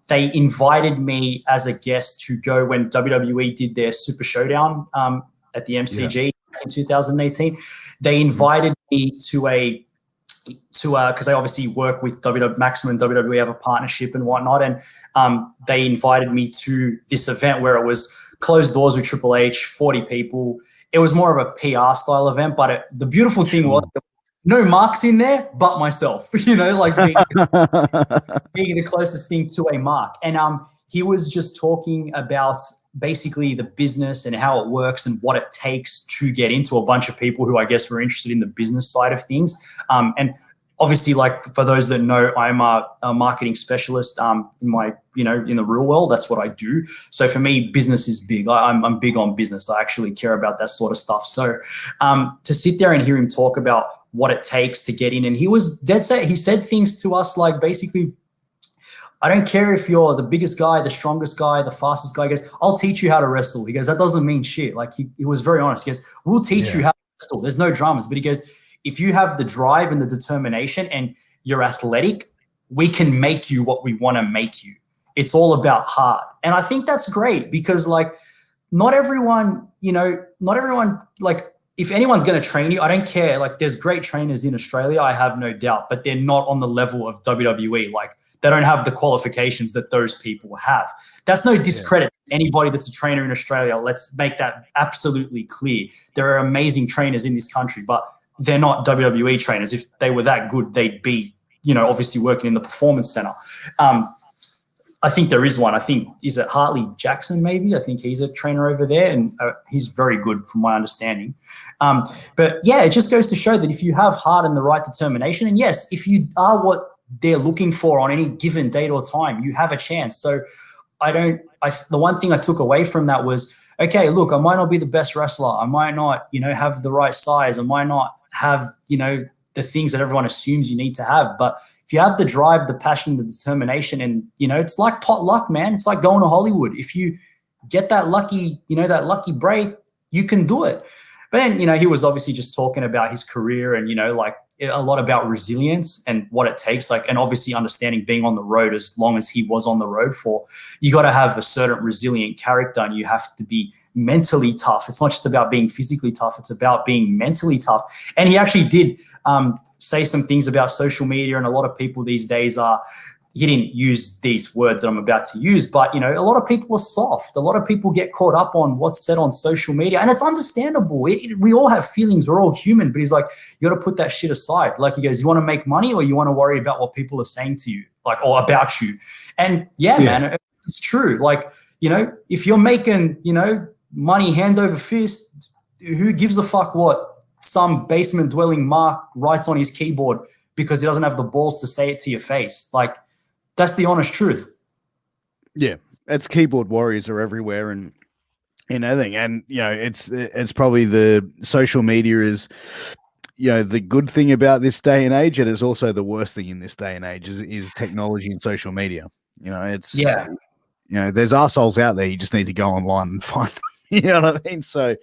they invited me as a guest to go when WWE did their Super Showdown at the MCG in 2018. They invited me to because they obviously work with Maxim and WWE have a partnership and whatnot. And they invited me to this event where it was closed doors with Triple H, 40 people. It was more of a PR style event, but the beautiful thing was no marks in there but myself, you know, like being the closest thing to a mark. And he was just talking about basically the business and how it works and what it takes to get into a bunch of people who I guess were interested in the business side of things. And obviously, like for those that know, I'm a marketing specialist in the real world. That's what I do. So for me, business is big. I'm big on business. I actually care about that sort of stuff. So to sit there and hear him talk about what it takes to get in, and he was dead set. He said things to us like basically, I don't care if you're the biggest guy, the strongest guy, the fastest guy. He goes, I'll teach you how to wrestle. He goes, that doesn't mean shit. Like he was very honest. He goes, we'll teach you how to wrestle. There's no dramas. But he goes, if you have the drive and the determination and you're athletic, we can make you what we want to make you. It's all about heart. And I think that's great because like not everyone, like if anyone's going to train you, I don't care. Like there's great trainers in Australia, I have no doubt, but they're not on the level of WWE. Like they don't have the qualifications that those people have. That's no discredit to anybody that's a trainer in Australia. Let's make that absolutely clear. There are amazing trainers in this country, but they're not WWE trainers. If they were that good, they'd be, obviously working in the performance center. I think there is one. I think, is it Hartley Jackson maybe? I think he's a trainer over there, and he's very good from my understanding. But yeah, it just goes to show that if you have heart and the right determination, and yes, if you are what they're looking for on any given date or time, you have a chance. So the one thing I took away from that was, okay, look, I might not be the best wrestler. I might not, have the right size. I might not have, the things that everyone assumes you need to have. But if you have the drive, the passion, the determination, and, it's like pot luck, man. It's like going to Hollywood. If you get that lucky, that lucky break, you can do it. But then, he was obviously just talking about his career and, like a lot about resilience and what it takes, like, and obviously understanding being on the road as long as he was on the road for. You got to have a certain resilient character, and you have to be mentally tough. It's not just about being physically tough, it's about being mentally tough. And he actually did say some things about social media, and a lot of people these days are, he didn't use these words that I'm about to use, but, you know, a lot of people are soft. A lot of people get caught up on what's said on social media, and it's understandable. We all have feelings. We're all human. But he's like, you got to put that shit aside. Like, he goes, you want to make money, or you want to worry about what people are saying to you, like, or about you? And yeah, man, it's true. Like, you know, if you're making, you know, money hand over fist, who gives a fuck what some basement dwelling Mark writes on his keyboard because he doesn't have the balls to say it to your face? Like, that's the honest truth. Yeah, it's keyboard warriors are everywhere and in everything. And, you know, it's probably the social media is, you know, the good thing about this day and age, and it's also the worst thing in this day and age is technology and social media. You know, it's, you know, there's arseholes out there. You just need to go online and find them. You know what I mean? So,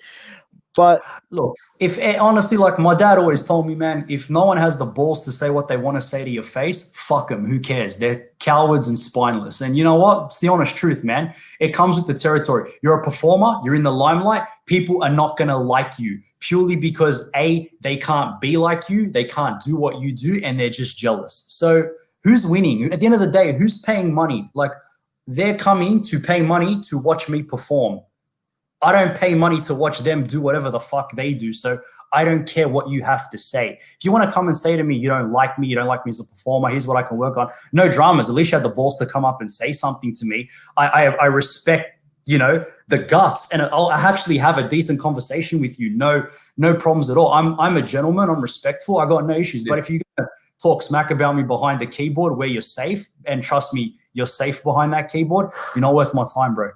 but look, if honestly, like my dad always told me, man, if no one has the balls to say what they want to say to your face, fuck them. Who cares? They're cowards and spineless. And you know what? It's the honest truth, man. It comes with the territory. You're a performer. You're in the limelight. People are not going to like you purely because A, they can't be like you. They can't do what you do, and they're just jealous. So who's winning? At the end of the day, who's paying money? Like, they're coming to pay money to watch me perform. I don't pay money to watch them do whatever the fuck they do. So I don't care what you have to say. If you want to come and say to me, you don't like me as a performer, here's what I can work on. No dramas. At least you had the balls to come up and say something to me. I respect, you know, the guts, and I'll actually have a decent conversation with you. No problems at all. I'm a gentleman. I'm respectful. I got no issues. Yeah. But if you're going to talk smack about me behind the keyboard where you're safe, and trust me, you're safe behind that keyboard, you're not worth my time, bro.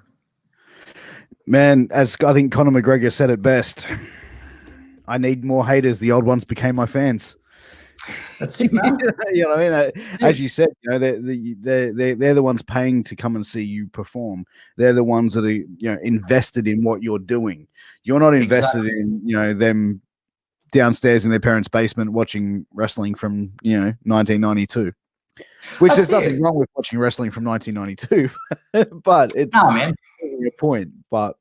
Man, as I think Conor McGregor said it best, I need more haters. The old ones became my fans. That's it, man. You know what I mean? As you said, you know, they're the ones paying to come and see you perform. They're the ones that are, you know, invested in what you're doing. You're not invested in, you know, them downstairs in their parents' basement watching wrestling from, you know, 1992. Which there's nothing wrong with watching wrestling from 1992, but it's a point. But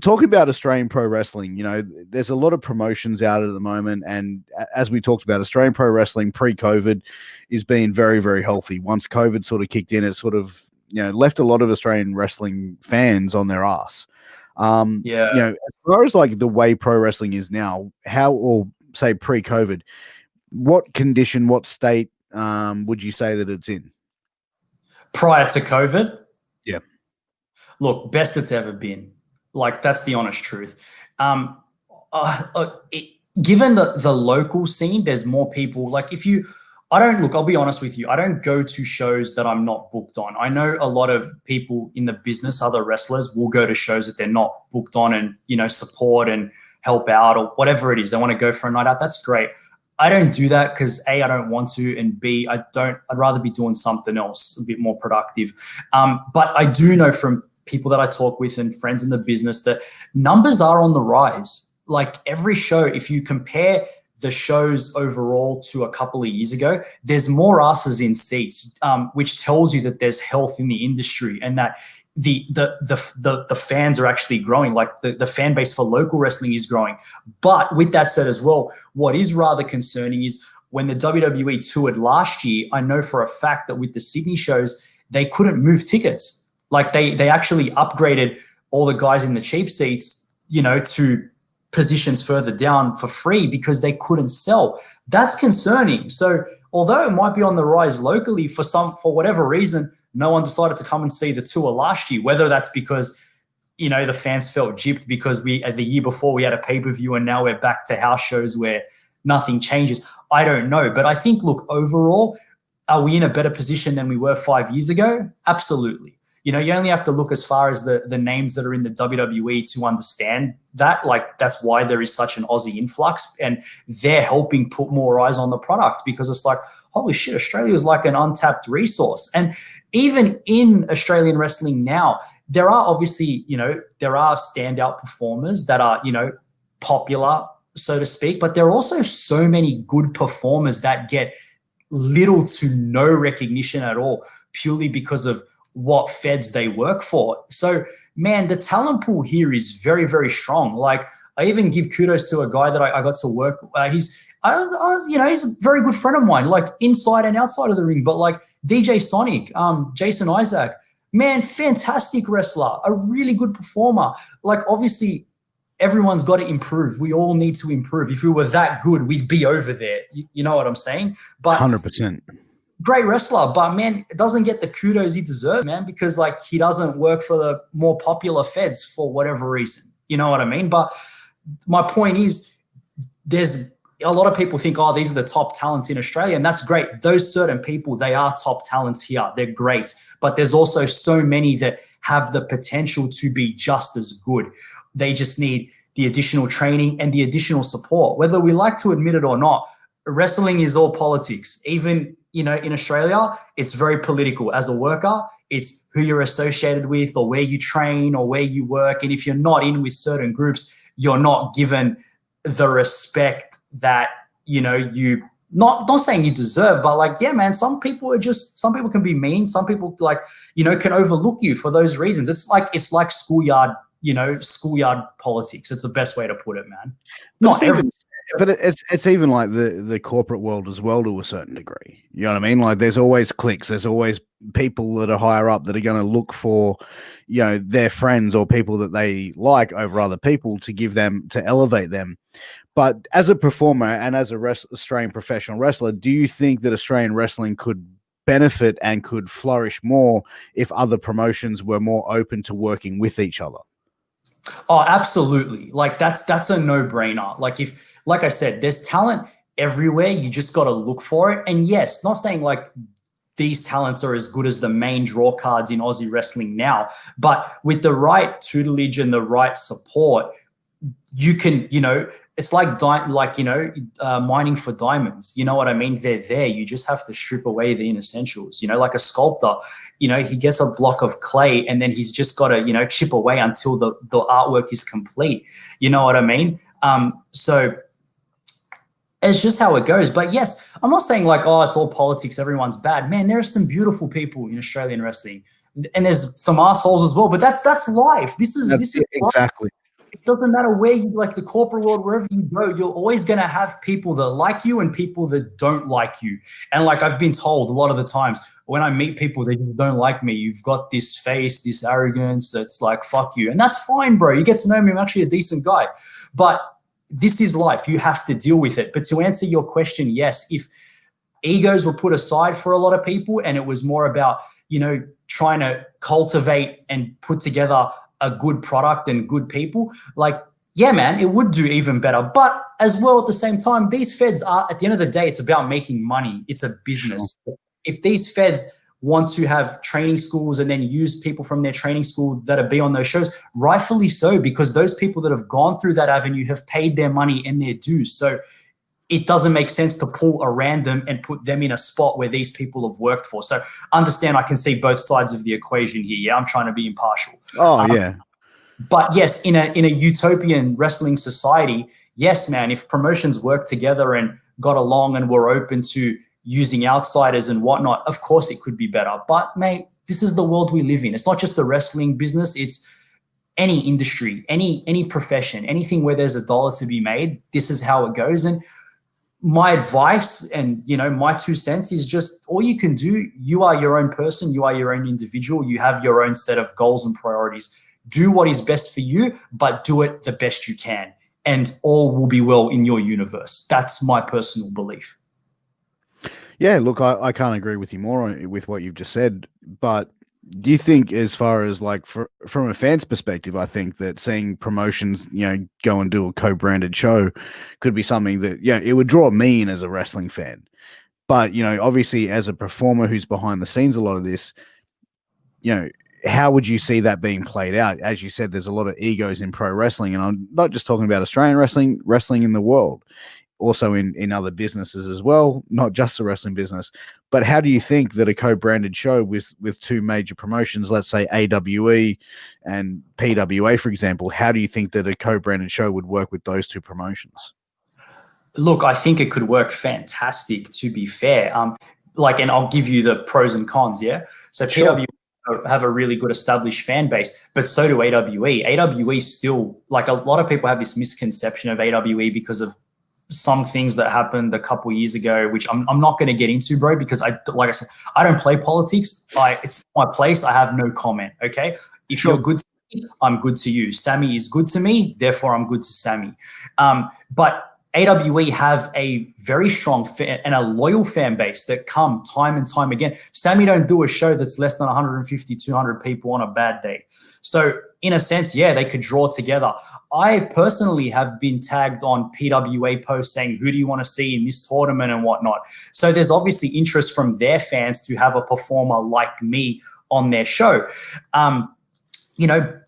talking about Australian pro wrestling, you know, there's a lot of promotions out at the moment, and as we talked about, Australian pro wrestling pre-COVID is being very, very healthy. Once COVID sort of kicked in, it sort of, you know, left a lot of Australian wrestling fans on their ass. You know, as far as like the way pro wrestling is now, or say pre-COVID, what condition, what state would you say that it's in? Prior to COVID? Yeah. Look, best it's ever been. Like, that's the honest truth. Given the local scene, there's more people. Like, I'll be honest with you, I don't go to shows that I'm not booked on. I know a lot of people in the business, other wrestlers, will go to shows that they're not booked on and, you know, support and help out or whatever it is. They want to go for a night out. That's great. I don't do that because A, I don't want to, and B, I'd rather be doing something else a bit more productive. But I do know from people that I talk with and friends in the business that numbers are on the rise. Like, every show, if you compare the shows overall to a couple of years ago, there's more asses in seats, which tells you that there's health in the industry and that the fans are actually growing. Like, the fan base for local wrestling is growing. But with that said as well, what is rather concerning is when the WWE toured last year, I know for a fact that with the Sydney shows, they couldn't move tickets. Like, they actually upgraded all the guys in the cheap seats, you know, to positions further down for free because they couldn't sell. That's concerning. So although it might be on the rise locally, for whatever reason, no one decided to come and see the tour last year, whether that's because, you know, the fans felt gypped because the year before we had a pay-per-view and now we're back to house shows where nothing changes. I don't know. But I think, look, overall, are we in a better position than we were 5 years ago? Absolutely. You know, you only have to look as far as the names that are in the WWE to understand that. Like, that's why there is such an Aussie influx, and they're helping put more eyes on the product because it's like, holy shit, Australia is like an untapped resource. And even in Australian wrestling now, there are obviously, you know, there are standout performers that are, you know, popular so to speak, but there are also so many good performers that get little to no recognition at all purely because of what feds they work for. So, man, the talent pool here is very, very strong. Like, I even give kudos to a guy that I got to work. He's a very good friend of mine, like inside and outside of the ring. But like DJ Sonic, Jason Isaac, man, fantastic wrestler, a really good performer. Like, obviously, everyone's got to improve. We all need to improve. If we were that good, we'd be over there. You know what I'm saying? But 100%. Great wrestler, but man, it doesn't get the kudos he deserves, man, because like he doesn't work for the more popular feds for whatever reason. You know what I mean? But my point is, there's a lot of people think, oh, these are the top talents in Australia, and that's great. Those certain people, they are top talents here. They're great. But there's also so many that have the potential to be just as good. They just need the additional training and the additional support. Whether we like to admit it or not, wrestling is all politics. Even, in Australia, it's very political. As a worker, it's who you're associated with or where you train or where you work. And if you're not in with certain groups, you're not given the respect that, you not saying you deserve, but like, yeah, man, some people can be mean. Some people can overlook you for those reasons. It's like schoolyard politics. It's the best way to put it, man. But it's even like the corporate world as well, to a certain degree. You know what I mean? Like, there's always cliques. There's always people that are higher up that are going to look for, their friends or people that they like over other people to elevate them. But as a performer and as a Australian professional wrestler, do you think that Australian wrestling could benefit and could flourish more if other promotions were more open to working with each other? Oh, absolutely. Like, that's a no-brainer. Like I said, there's talent everywhere. You just got to look for it. And yes, not saying like these talents are as good as the main draw cards in Aussie wrestling now, but with the right tutelage and the right support, you can, it's like mining for diamonds. You know what I mean? They're there. You just have to strip away the inessentials. Like a sculptor, he gets a block of clay and then he's just got to, chip away until the artwork is complete. You know what I mean? So it's just how it goes. But yes, I'm not saying like, oh, it's all politics, everyone's bad. Man, there are some beautiful people in Australian wrestling, and there's some assholes as well. But that's life. This is exactly. It doesn't matter where you, like the corporate world, wherever you go, you're always going to have people that like you and people that don't like you. And like I've been told a lot of the times when I meet people that don't like me, you've got this face, this arrogance that's like, fuck you. And that's fine, bro. You get to know me. I'm actually a decent guy. But this is life. You have to deal with it. But to answer your question, yes, if egos were put aside for a lot of people and it was more about, trying to cultivate and put together a good product and good people, like, yeah, man, it would do even better. But as well, at the same time, these feds are, at the end of the day, it's about making money. It's a business. Sure. If these feds want to have training schools and then use people from their training school that be on those shows, rightfully so, because those people that have gone through that avenue have paid their money and their dues. So it doesn't make sense to pull a random and put them in a spot where these people have worked for. So understand, I can see both sides of the equation here. Yeah, I'm trying to be impartial. Oh, yeah. But yes, in a utopian wrestling society, yes, man, if promotions worked together and got along and were open to using outsiders and whatnot, of course it could be better. But mate, this is the world we live in. It's not just the wrestling business. It's any industry, any profession, anything where there's a dollar to be made. This is how it goes. And my advice and, my 2 cents is just all you can do. You are your own person. You are your own individual. You have your own set of goals and priorities. Do what is best for you, but do it the best you can. And all will be well in your universe. That's my personal belief. Yeah, look, I can't agree with you more with what you've just said. But do you think, as far as like from a fan's perspective, I think that seeing promotions, go and do a co-branded show could be something that, it would draw me in as a wrestling fan. But, obviously as a performer who's behind the scenes, a lot of this, how would you see that being played out? As you said, there's a lot of egos in pro wrestling, and I'm not just talking about Australian wrestling in the world, also in other businesses as well, not just the wrestling business. But how do you think that a co-branded show with 2 major promotions, let's say AWE and PWA, for example, how do you think that a co-branded show would work with those 2 promotions? Look, I think it could work fantastic, to be fair. And I'll give you the pros and cons, yeah? So Sure. PWE have a really good established fan base, but so do AWE. AWE still, like, a lot of people have this misconception of AWE because of some things that happened a couple of years ago, which I'm not going to get into, bro, because like I said, I don't play politics. It's my place. I have no comment, okay? If Sure. you're good to me, I'm good to you. Sammy is good to me, therefore I'm good to Sammy. But AWE have a very strong and a loyal fan base that come time and time again. Sammy don't do a show that's less than 150, 200 people on a bad day. So in a sense, yeah, they could draw together. I personally have been tagged on PWA posts saying, who do you want to see in this tournament and whatnot? So there's obviously interest from their fans to have a performer like me on their show.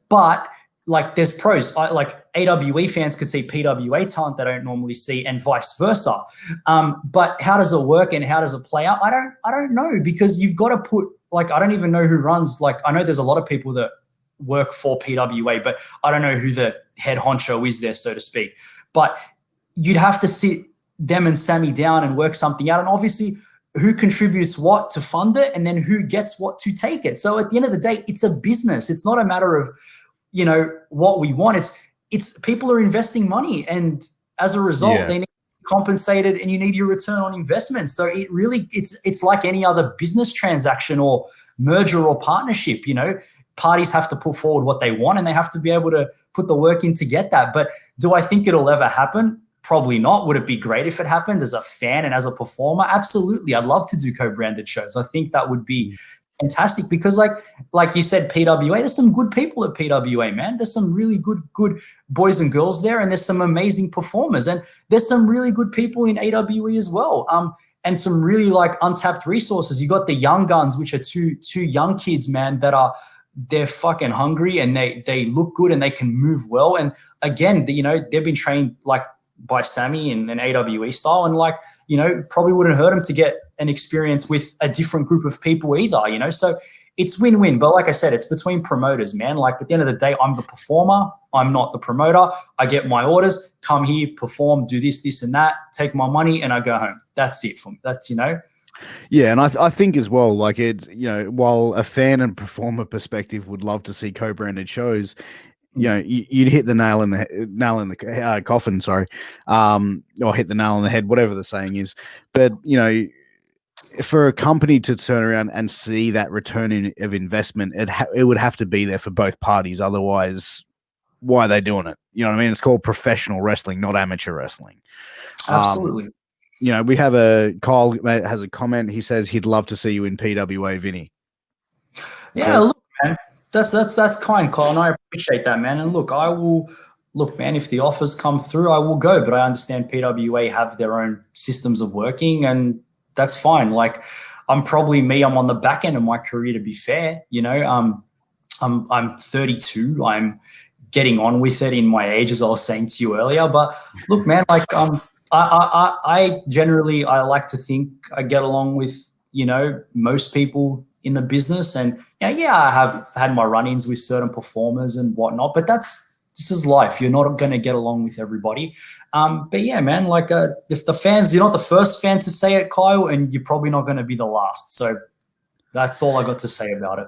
But like, there's pros. Like AWE fans could see PWA talent they don't normally see, and vice versa. But how does it work and how does it play out? I don't know, because you've got to put, like, I don't even know who runs. Like, I know there's a lot of people that work for PWA, but I don't know who the head honcho is there, so to speak. But you'd have to sit them and Sammy down and work something out, and obviously who contributes what to fund it, and then who gets what to take it. So at the end of the day, it's a business. It's not a matter of, what we want. It's people are investing money, and as a result, they need to be compensated, and you need your return on investment. So it's like any other business transaction or merger or partnership. Parties have to put forward what they want, and they have to be able to put the work in to get that. But do I think it'll ever happen? Probably not. Would it be great if it happened as a fan and as a performer? Absolutely. I'd love to do co-branded shows. I think that would be fantastic, because like you said, PWA, there's some good people at PWA, man. There's some really good boys and girls there, and there's some amazing performers, and there's some really good people in AWE as well. And some really, like, untapped resources. You got the young guns, which are two young kids, man, they're fucking hungry, and they look good, and they can move well. And again, they've been trained, like, by Sammy and AWE style, and, like, probably wouldn't hurt them to get an experience with a different group of people either, so it's win-win. But like I said, it's between promoters, man. Like, at the end of the day, I'm the performer, I'm not the promoter. I get my orders, come here, perform, do this and that, take my money, and I go home. That's it for me. That's Yeah, and I think as well, like, while a fan and performer perspective would love to see co-branded shows, you'd hit the nail in the coffin, sorry, or hit the nail on the head, whatever the saying is. But for a company to turn around and see that return of investment, it would have to be there for both parties. Otherwise, why are they doing it? You know what I mean? It's called professional wrestling, not amateur wrestling. absolutely. We have Kyle has a comment. He says he'd love to see you in PWA, Vinny. Yeah, look, man, that's kind, Kyle, and I appreciate that, man. And look, man, if the offers come through, I will go. But I understand PWA have their own systems of working, and that's fine. Like, I'm on the back end of my career, to be fair. I'm 32. I'm getting on with it in my age, as I was saying to you earlier. But look, man, like, I generally, I like to think I get along with, most people in the business. And I have had my run-ins with certain performers and whatnot, but this is life. You're not going to get along with everybody. But yeah, man, like, if the fans, you're not the first fan to say it, Kyle, and you're probably not going to be the last. So that's all I got to say about it.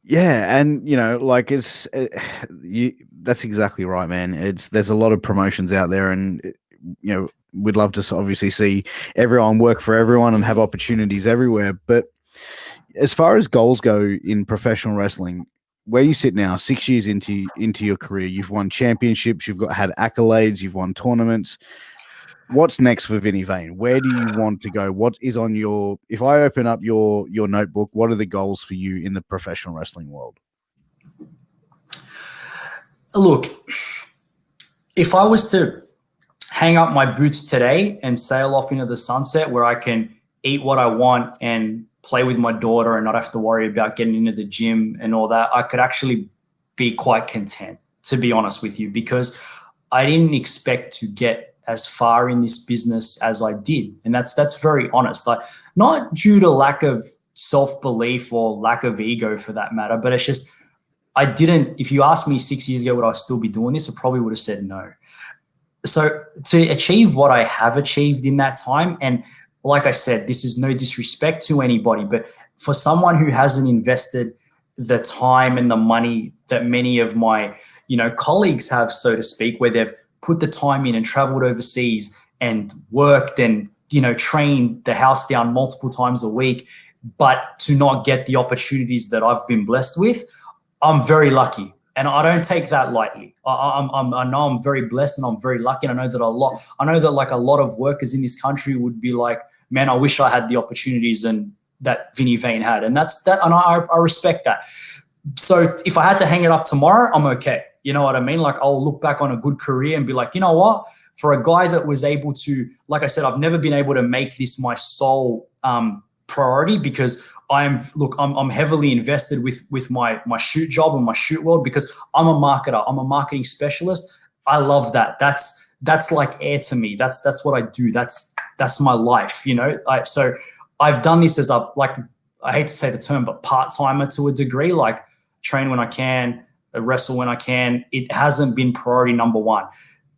Yeah, and like, that's exactly right, man. There's a lot of promotions out there, and we'd love to obviously see everyone work for everyone and have opportunities everywhere. But as far as goals go in professional wrestling, where you sit now, 6 years into your career, you've won championships, you've had accolades, you've won tournaments. What's next for Vinnie Vane? Where do you want to go? What is on if I open up your notebook, what are the goals for you in the professional wrestling world? Look, if I was to hang up my boots today and sail off into the sunset, where I can eat what I want and play with my daughter and not have to worry about getting into the gym and all that, I could actually be quite content, to be honest with you, because I didn't expect to get as far in this business as I did. And that's very honest. Like, not due to lack of self-belief or lack of ego for that matter, but it's just, if you asked me 6 years ago would I still be doing this, I probably would have said no. So to achieve what I have achieved in that time, and like I said, this is no disrespect to anybody, but for someone who hasn't invested the time and the money that many of my, colleagues have, so to speak, where they've put the time in and traveled overseas and worked and, trained the house down multiple times a week, but to not get the opportunities that I've been blessed with, I'm very lucky. And I don't take that lightly. I know I'm very blessed and I'm very lucky. And I know that like a lot of workers in this country would be like, man, I wish I had the opportunities and that Vinnie Vane had. And that's that. And I respect that. So if I had to hang it up tomorrow, I'm okay. You know what I mean? Like I'll look back on a good career and be like, you know what? For a guy that was able to, like I said, I've never been able to make this my sole priority, because I'm heavily invested with my shoot job and my shoot world, because I'm a marketer. I'm a marketing specialist. I love that. That's like air to me. That's what I do. That's my life, So I've done this as I hate to say the term, but part-timer to a degree, like train when I can, wrestle when I can. It hasn't been priority number one.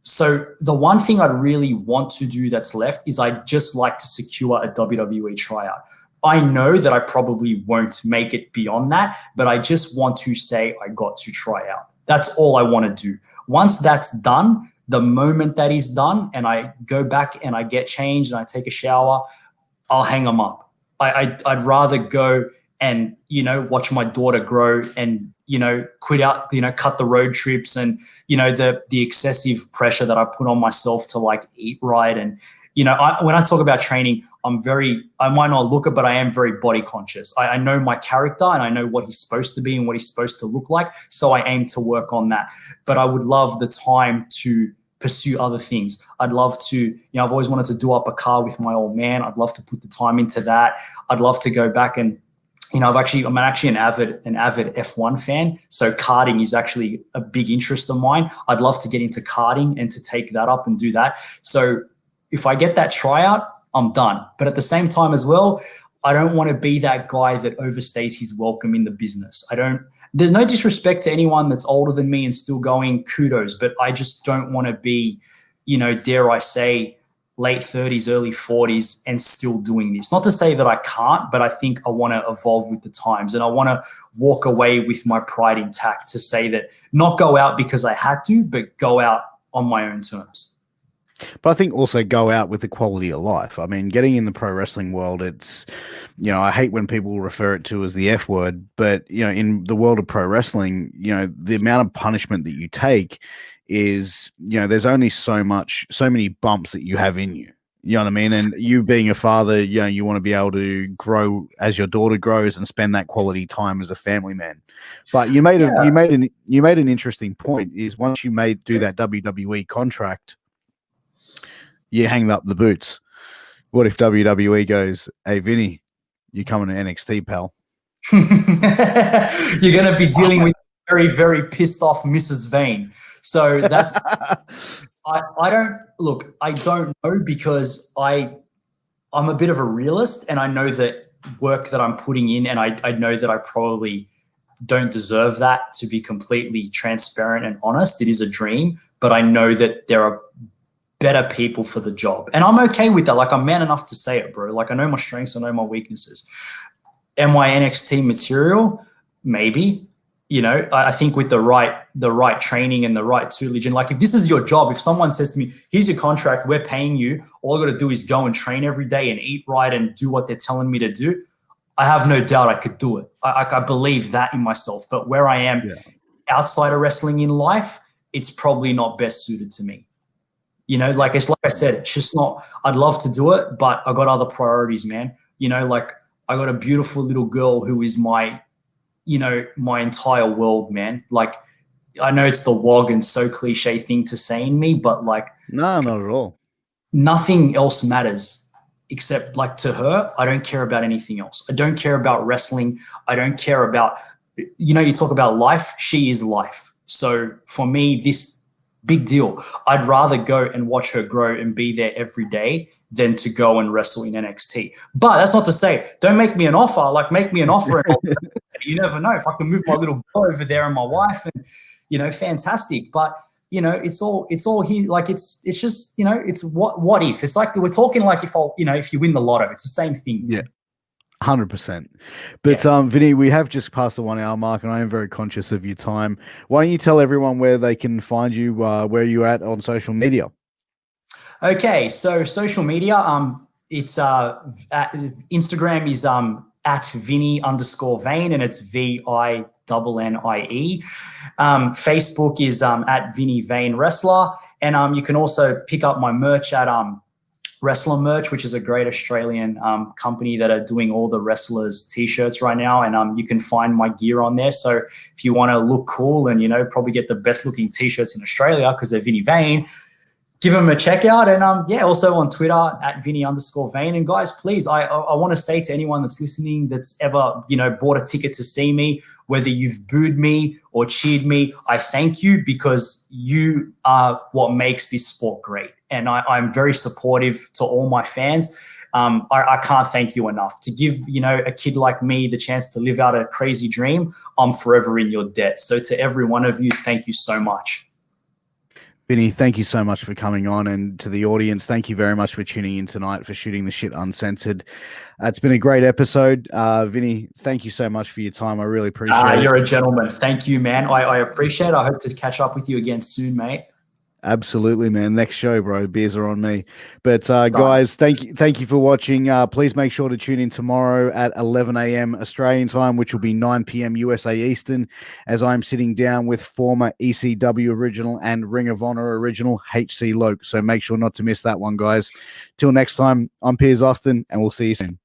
So the one thing I'd really want to do that's left is I'd just like to secure a WWE tryout. I know that I probably won't make it beyond that, but I just want to say I got to try out. That's all I want to do. Once that's done, the moment that is done and I go back and I get changed and I take a shower, I'll hang them up. I'd rather go and, watch my daughter grow and, quit out, cut the road trips and, the excessive pressure that I put on myself to like eat right. And, when I talk about training, I might not look it, but I am very body conscious. I know my character and I know what he's supposed to be and what he's supposed to look like. So I aim to work on that. But I would love the time to pursue other things. I'd love to, I've always wanted to do up a car with my old man. I'd love to put the time into that. I'd love to go back and, I'm actually an avid F1 fan. So karting is actually a big interest of mine. I'd love to get into karting and to take that up and do that. So if I get that tryout, I'm done. But at the same time as well, I don't want to be that guy that overstays his welcome in the business. There's no disrespect to anyone that's older than me and still going kudos, but I just don't want to be, dare I say, late 30s, early 40s and still doing this. Not to say that I can't, but I think I want to evolve with the times and I want to walk away with my pride intact to say that not go out because I had to, but go out on my own terms. But I think also go out with the quality of life. I mean, getting in the pro wrestling world, it's, I hate when people refer it to as the F word, but, in the world of pro wrestling, the amount of punishment that you take is, there's only so many bumps that you have in you. You know what I mean? And you being a father, you want to be able to grow as your daughter grows and spend that quality time as a family man. But you made an interesting point is once you do that WWE contract, you hang up the boots. What if WWE goes, hey, Vinny, you coming to NXT, pal? You're going to be dealing with very, very pissed off Mrs. Vane. So that's, I don't know because I'm a bit of a realist and I know that work that I'm putting in and I know that I probably don't deserve that, to be completely transparent and honest. It is a dream, but I know that there are better people for the job. And I'm okay with that. Like I'm man enough to say it, bro. Like I know my strengths, I know my weaknesses. Am I NXT material? Maybe. I think with the right training and the right tutelage, and like if this is your job, if someone says to me, here's your contract, we're paying you, all I got to do is go and train every day and eat right and do what they're telling me to do, I have no doubt I could do it. I believe that in myself. But where I am outside of wrestling in life, it's probably not best suited to me. Like I said, it's just not, I'd love to do it, but I got other priorities, man. Like I got a beautiful little girl who is my entire world, man. Like I know it's the wog and so cliche thing to say in me, but like, no, not at all. Nothing else matters except like to her. I don't care about anything else. I don't care about wrestling. I don't care about, you talk about life. She is life. So for me, this big deal. I'd rather go and watch her grow and be there every day than to go and wrestle in NXT. But that's not to say, don't make me an offer. Like make me an offer. You never know if I can move my little girl over there and my wife and, fantastic. But it's all here. Like it's just, it's what if. It's like we're talking like if you win the lotto, it's the same thing. Yeah. 100%. But Vinny, we have just passed the 1 hour mark, and I am very conscious of your time. Why don't you tell everyone where they can find you, where you're at on social media? Okay, so social media, it's Instagram is at Vinnie_Vane, and it's VINNIE. Facebook is at Vinnie Vane Wrestler, and you can also pick up my merch at Wrestler Merch, which is a great Australian company that are doing all the wrestlers t-shirts right now, and you can find my gear on there. So if you want to look cool and probably get the best looking t-shirts in Australia because they're Vinnie Vane, give them a check out. And also on Twitter at Vinnie_Vane. And guys, please, I want to say to anyone that's listening that's ever bought a ticket to see me, whether you've booed me or cheered me, I thank you, because you are what makes this sport great. And I'm very supportive to all my fans. I can't thank you enough. To give a kid like me the chance to live out a crazy dream, I'm forever in your debt. So to every one of you, thank you so much. Vinny, thank you so much for coming on, and to the audience, thank you very much for tuning in tonight for Shooting the Shit Uncensored. It's been a great episode. Vinny, thank you so much for your time. I really appreciate it. You're a gentleman. Thank you, man. I appreciate it. I hope to catch up with you again soon, mate. Absolutely, man. Next show, bro. Beers are on me. But guys, thank you for watching. Please make sure to tune in tomorrow at 11 a.m. Australian time, which will be 9 p.m. USA Eastern, as I'm sitting down with former ECW original and Ring of Honor original HC Loke. So make sure not to miss that one, guys. Till next time, I'm Piers Austin, and we'll see you soon.